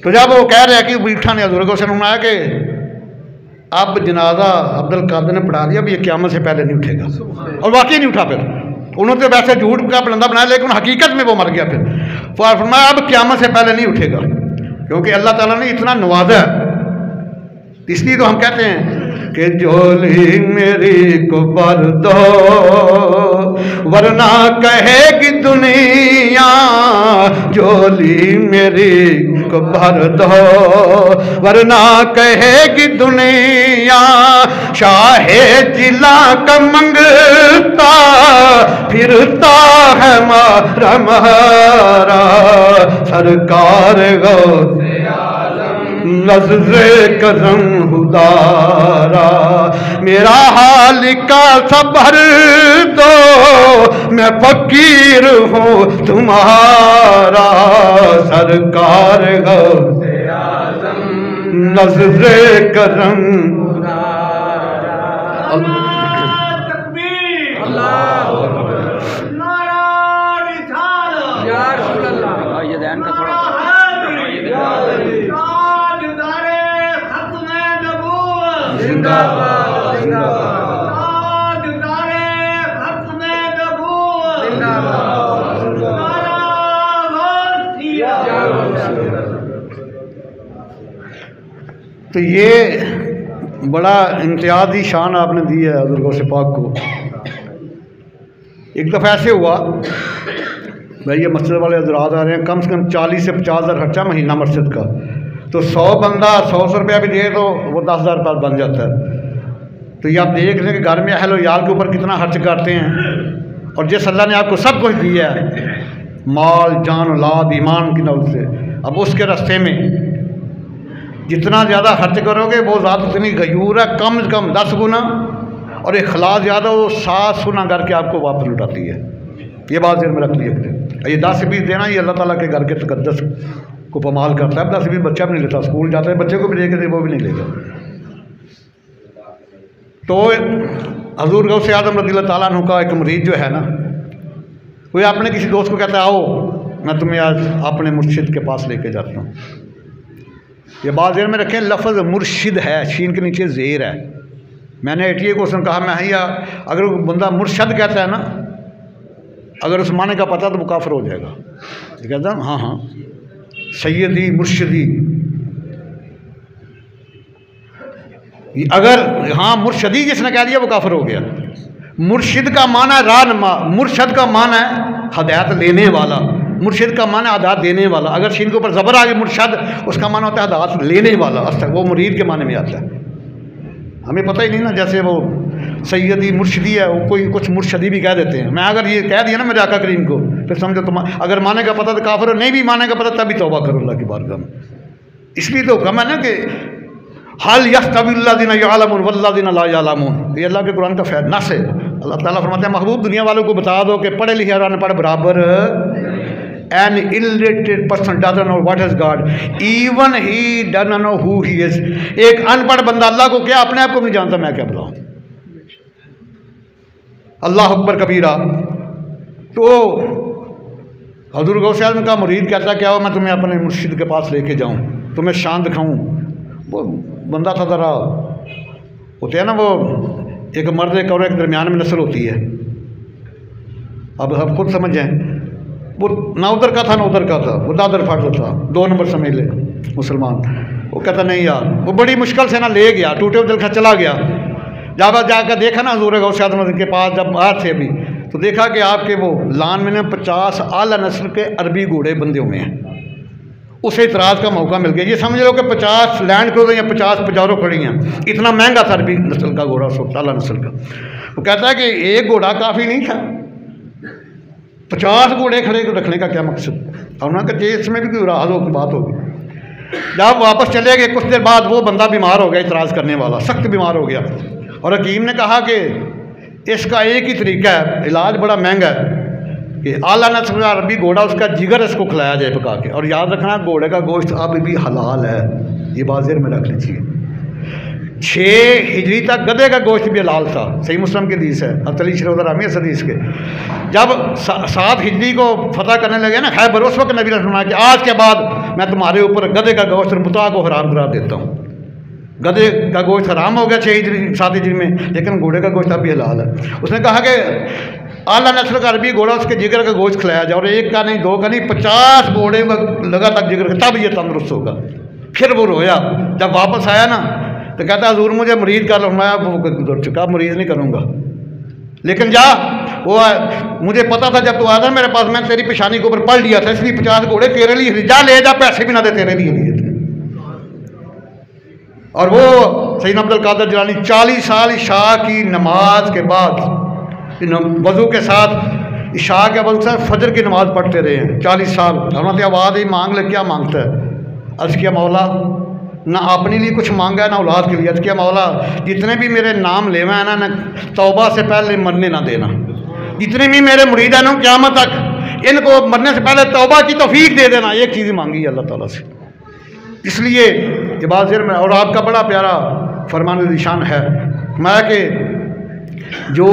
तो जब वो कह रहे हैं कि बैठा ने हज़ूर गौसे आया कि अब जनाजा अब्दुल कादिर ने पढ़ा दिया, अब ये क़यामत से पहले नहीं उठेगा, और वाकई नहीं उठा। फिर उन्होंने तो वैसे झूठ का बलंदा बनाया, लेकिन हकीकत में वो मर गया। फिर फरमाया अब क़यामत से पहले नहीं उठेगा, क्योंकि अल्लाह ताला ने इतना नवाजा है। इसलिए तो हम कहते हैं कि झोली मेरी को भर दो, वरना कहेगी दुनिया झोली मेरी को भर दो, वरना कहेगी दुनिया शाहे जिला का मंगता फिरता है मारा सरकार गौसे आज़म नज़रे करम हुदारा, मेरा हाल का खबर दो, मैं फकीर हूँ तुम्हारा। सरकार गौसे आज़म नज़रे करम जिंदाबाद जिंदाबाद तो ये बड़ा इम्तियाजी शान आपने दी है हज़रत गौसे पाक को। एक दफ़ा ऐसे हुआ भाई, ये मस्जिद वाले हज़रात आ रहे हैं, कम से कम 40 से 50 हज़ार खर्चा महीना मस्जिद का, तो 100 बंदा 100 रुपया भी दे तो वो 10,000 रुपया बन जाता है। तो ये आप देख लें कि घर में अहल यार के ऊपर कितना खर्च करते हैं। और जिस अल्लाह ने आपको सब कुछ दिया है, माल जान औलाद ईमान की नौल से, अब उसके रास्ते में जितना ज़्यादा खर्च करोगे वो ज़्यादा उतनी गयूर है, कम से कम 10 गुना, और इखलास ज़्यादा वो 7 गुना करके आपको वापस लुटाती है। ये बात ज़हन में रख लीजिए। ये 10-20 देना ये अल्लाह ताला के घर के तकद्दस को पमाल करता है। 10-20 बच्चा भी नहीं लेता, स्कूल जाता है बच्चे को भी लेकर वो भी नहीं लेगा। तो हज़ूर गौसे आज़म रज़ियल्लाहु ताला अन्हु का एक मुरीद जो है ना, कोई अपने किसी दोस्त को कहता है आओ मैं तुम्हें आज अपने मुर्शिद के पास लेके जाता हूँ। ये बात ज़हन में रखें, लफ्ज़ मुर्शिद है, शीन के नीचे ज़ेर है। मैंने एटीए को उसने कहा मैं या अगर बंदा मुर्शद कहता है ना, अगर उस माने का पता तो वो काफिर हो जाएगा। ये कहता है हाँ हाँ सैयदी मुर्शिदी, अगर हाँ मुर्शदी जिसने कह दिया वो काफिर हो गया। मुर्शिद का माना रानमा, मुर्शद का माना है हदायत लेने वाला, मुर्शिद का माना हदायत देने वाला। अगर शीन के ऊपर ज़बर आ गई मुर्शद, उसका माना होता है हदायत लेने वाला, वो मुरीद के माने में आता है। हमें पता ही नहीं ना, जैसे वो सैयदी मुर्शदी है, वो कोई कुछ मुर्शदी भी कह देते हैं। मैं अगर ये कह दिया ना मेरे आका करीम को, फिर समझो तुम अगर माने का पता तो काफिर हो, नहीं भी माने का पता तभी तौबा करो अल्लाह की बारगाह में। इसलिए तो कम है ना कि हल यस्तविल्लज़ीना यअलमून वल्लज़ीना ला यअलमून, ये अल्लाह के कुरान का फैसला से अल्लाह ताला फरमाते हैं महबूब दुनिया वालों को बता दो कि पढ़े लिखे और अनपढ़ बराबर। An illiterate person doesn't know what is God, even he doesn't know who he is। एक अनपढ़ बंदा अल्लाह को क्या अपने आप को नहीं जानता, मैं क्या बताऊं। अल्लाह अकबर कबीरा। तो हज़ूर गौसे आज़म का मुरीद कहता क्या हो मैं तुम्हें अपने मुर्शिद के पास लेके जाऊं, तुम्हें शान दिखाऊं। वो बंदा था ज़रा होते हैं ना, वो एक मर्द एक औरत के दरमियान में नस्ल होती है। अब हम खुद समझ जाएं, वो ना उधर का था ना उधर का था, वो दादर फाटल था, 2 नंबर समझ ले मुसलमान। वो कहता नहीं यार, वो बड़ी मुश्किल से ना ले गया, टूटे दिल का चला गया। जब जाकर देखा ना हज़ूर गौसे आज़म के पास जब आए थे अभी, तो देखा कि आपके वो लान में ना 50 आला नस्ल के अरबी घोड़े बंधे हुए हैं। उसे इतराज़ का मौका मिल गया। ये समझ लो कि 50 लैंड क्रूज़र या 50 पजारों खड़ी हैं। इतना महंगा था अरबी नस्ल का घोड़ा, आला नस्ल का। वो कहता है कि एक घोड़ा काफ़ी नहीं था, 50 घोड़े खड़े रखने का क्या मकसद। और उन्होंने कहा इसमें भी कोई राज हो की बात होगी। जब वापस चले गए कुछ देर बाद वो बंदा बीमार हो गया, इतराज़ करने वाला सख्त बीमार हो गया। और हकीम ने कहा कि इसका एक ही तरीका है, इलाज बड़ा महंगा है कि आला नस्ल का अरबी घोड़ा उसका जिगर इसको खिलाया जाए पका के। और याद रखना घोड़े का गोश्त अब भी हलाल है, ये बात ज़हन में रख लीजिए। 6 हिजरी तक गधे का गोश्त भी हलाल था, सही मुस्लिम की हदीस है, अतली शरीफ इस हदीस के। जब 7 हिजरी को फतह करने लगे ना खैबर, उस वक्त नबी ने फरमाया कि आज के बाद मैं तुम्हारे ऊपर गधे का गोश्त और मुता को हराम करार देता हूँ। गधे का गोश्त हराम हो गया 6 हिजरी 7 हिजरी में, लेकिन घोड़े का गोश्त अभी हलाल है। उसने कहा कि आला नस्ल का अरबी घोड़ा उसके जिगर का गोश्त खिलाया जाए, और एक का नहीं 2 का नहीं 50 घोड़े लगातार जिगर, तब ये तंदुरुस्त होगा। फिर वो रोया, जब वापस आया ना तो कहता हज़ूर मुझे मुरीद कर लो। मैं वो चुका, मुरीद नहीं करूँगा, लेकिन जा वो मुझे पता था जब तू आया था मेरे पास, मैं तेरी पेशानी के ऊपर पढ़ लिया था, इसलिए 50 घोड़े तेरे लिए, जा ले जा, पैसे भी ना दे तेरे लिए थे। और वो सैयदना अब्दुल कादिर जिलानी 40 साल इशा की नमाज के बाद वज़ू के साथ, इशा के वज़ू के साथ फजर की नमाज़ पढ़ते रहे हैं 40 साल। उन्होंने आवाज़ ही मांग ले, क्या मांगता है। अर्ज़ किया मौला ना अपने लिए कुछ मांगा है ना औलाद के लिए। अर्ज़ किया मौला जितने भी मेरे नाम लेवा है ना तौबा से पहले मरने ना देना। जितने भी मेरे मुरीद हैं ना क़यामत तक इनको मरने से पहले तौबा की तौफीक दे देना। एक चीज़ मांगी अल्लाह ताला से। इसलिए इबाद में और आपका बड़ा प्यारा फरमान निशान है मैं कि जो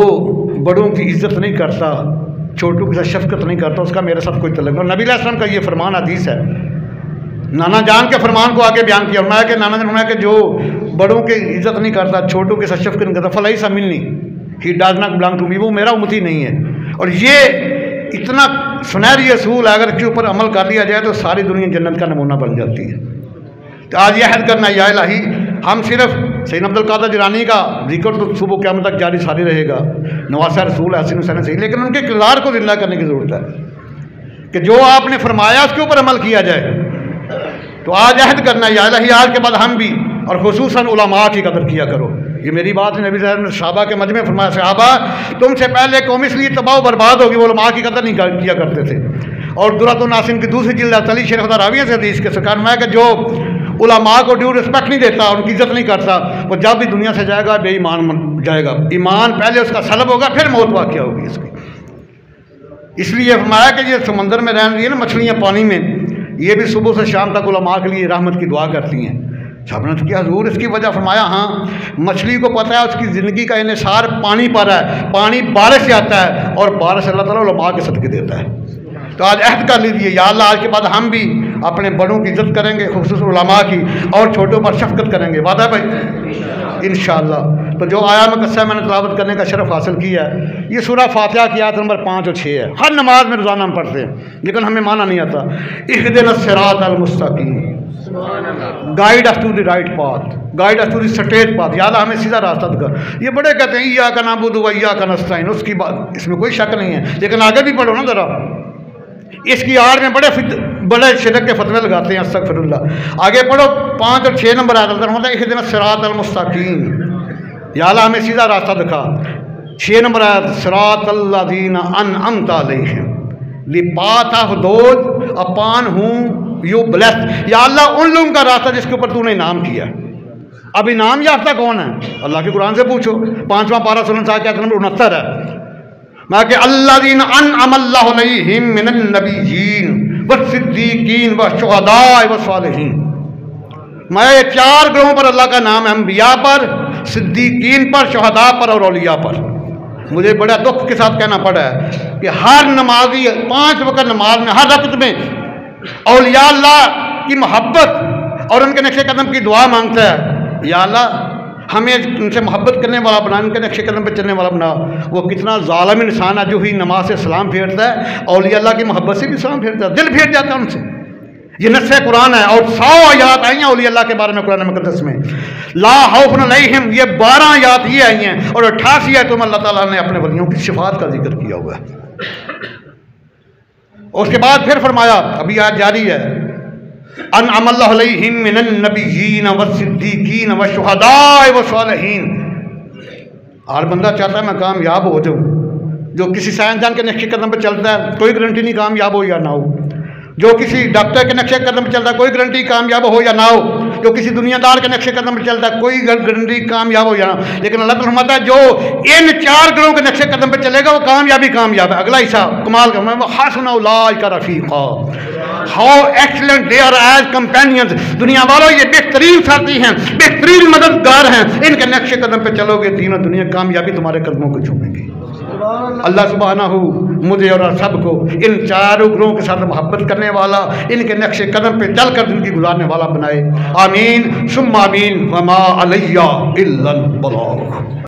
बड़ों की इज़्ज़त नहीं करता, छोटों के साथ शफकत नहीं करता, उसका मेरे साथ कोई तल्लुक़ नहीं। नबी अलैहि सल्लम का ये फरमान हदीस है। नाना जान के फरमान को आगे बयान किया। मैं कि नाना जान कि जो बड़ों की इज़्ज़त नहीं करता, छोटों के साथ शफकत नहीं करता, फलाई सा मिलनी ही does not belong to me, वो मेरा उम्मती नहीं है। और ये इतना सुनहरी असूल है, अगर इसके ऊपर अमल कर लिया जाए तो सारी दुनिया जन्नत का नमूना बन जाती है। तो आज यह हद करना या इलाही हम सिर्फ सैयद अब्दुल कादिर जिलानी का जिक्र तो सुबह क़यामत तक जारी सारी रहेगा, नवासा रसूल हसन हुसैन सही, लेकिन उनके किरदार को जिंदा करने की ज़रूरत है कि जो आपने फरमाया उसके ऊपर अमल किया जाए। तो आज अहद करना या इलाही आज के बाद हम भी और खुसूसन उलमा की कदर किया करो। ये मेरी बात है, नबी साहब ने सहाबा के मजमे फरमाया सहाबा तुमसे पहले कौम इसलिए तबाह बर्बाद होगी वो उलमा की कदर नहीं किया करते थे। और दुरात नासिन की दूसरी जिल्द तली शेर खुदा राविया से हदीस के सरकार में कि जो उलमा को ड्यू रिस्पेक्ट नहीं देता, उनकी इज्जत नहीं करता, वो जब भी दुनिया से जाएगा बेईमान जाएगा। ईमान पहले उसका सलब होगा फिर मौत वाक़या होगी इसकी। इसलिए फरमाया कि ये समंदर में रह रही है ना मछलियाँ पानी में, ये भी सुबह से शाम तक उलमा के लिए रहमत की दुआ करती हैं। साहब ने तो क्या हजूर इसकी वजह फरमाया हाँ मछली को पता है उसकी ज़िंदगी का इन्हिसार पानी पर है, पानी बारिश से आता है और बारिश अल्लाह ताला उलमा के सदक़े देता है। तो आज अहद कर लीजिए या अल्लाह आज के बाद हम भी अपने बड़ों की इज्जत करेंगे, खुसूस उलमा की, और छोटों पर शफकत करेंगे। वादा है भाई इंशाअल्लाह। तो जो आया मकस्सा मैंने तलावत करने का शरफ हासिल किया है, ये सूरह फातिहा की आयत नंबर 5 और 6 है। हर नमाज में रोज़ाना हम पढ़ते हैं लेकिन हमें माना नहीं आता। इहदिनस सिरातल मुस्तकीम, guide us to the right path, guide us to the straight path, या अल्लाह हमें सीधा रास्ता दिखा। ये बड़े कहते हैं इय्याका नअबुदु व इय्याका नस्तईन, उसकी बात इसमें कोई शक नहीं है, लेकिन आगे भी पढ़ो ना ज़रा। इसकी आड़ में बड़े शिरक के फतवे लगाते हैं, अस्तगफिरुल्लाह। आगे पढ़ो 5 और 6 नंबर आयत होता है इहदिनस सिरातल मुस्तकीम, या अल्लाह हमें सीधा रास्ता दिखा। 6 नंबर आयत सिरातल लज़ीना अनअमता अलैहिम, the path of those upon whom you blessed, या अल्लाह उन लोगों का रास्ता जिसके ऊपर तूने इनाम किया। अब इनाम याफ्ता कौन है? अल्लाह के कुरान से पूछो। 5वां पारा सूरह निसा का आयत नंबर 69 है। मैं कि अल्लज़ीना अनअमल्लाहु अलैहिम मिनन नबिय्यीन वस्सिद्दीकीन वशुहदाए वस्सालिहीन। मैं 4 ग्रोहों पर अल्लाह का नाम है, अंबिया पर, सिद्दीकीन पर, शुहदा पर और औलिया पर। मुझे बड़ा दुख के साथ कहना पड़ा है कि हर नमाजी 5 वक्त नमाज में हर रकत में औलिया अल्लाह की मोहब्बत और उनके नक्शे कदम की दुआ मांगता है। या अल्लाह हमें उनसे मोहब्बत करने वाला बना, उनके नक्शे कदम पर चलने वाला बना। वो कितना ज़ालिम इंसान है जो ही नमाज से सलाम फेरता है, औलिया अल्लाह की मोहब्बत से भी सलाम फेरता है, दिल फेर जाता है उनसे। ये नस्से कुरान है और 100 आयात आई हैं औलिया अल्लाह के बारे में कुरान मुक़द्दस में। ला खौफुन अलैहिम, ये 12 आयात ये आई हैं और 88 आयतों में अल्लाह ताला ने अपने वलियों की सिफात का जिक्र किया हुआ है। उसके बाद फिर फरमाया, अभी आयत जारी है, अनअमल्लाहु अलैहिम मिनन नबिय्यीन वस्सिद्दीकीन वशुहदाए वस्सालिहीन। हर बंदा चाहता है मैं कामयाब हो जाऊँ। जो किसी साइंसदान के नक्शे कदम पर चलता है कोई गारंटी नहीं कामयाब हो या ना हो। जो किसी डॉक्टर के नक्शे कदम पर चलता है कोई गारंटी कामयाब हो या ना हो। जो किसी दुनियादार के नक्शे कदम पर चलता है कोई गारंटी कामयाब हो या ना हो। लेकिन अल्लाह ताला फरमाता है जो इन 4 ग्रोहों के नक्शे कदम पर चलेगा वो कामयाब है। अगला हिस्सा कमाल का, हसना उलाइका रफीका, how excellent they are as companions. दुनिया वालों ये बेहतरीन साथी हैं, बेहतरीन मददगार हैं, इनके नक्शे कदम पे चलोगे तीनों दुनिया कामयाबी तुम्हारे कदमों को चूमेंगी। अल्लाह सुब्हानहू मुझे और सबको इन 4 ग्रोहों के साथ मोहब्बत करने वाला, इनके नक्शे कदम पे चलकर जिंदगी गुजारने वाला बनाए। आमीन सुम्मा आमीन। वमा अलैया इल्लल बलाग।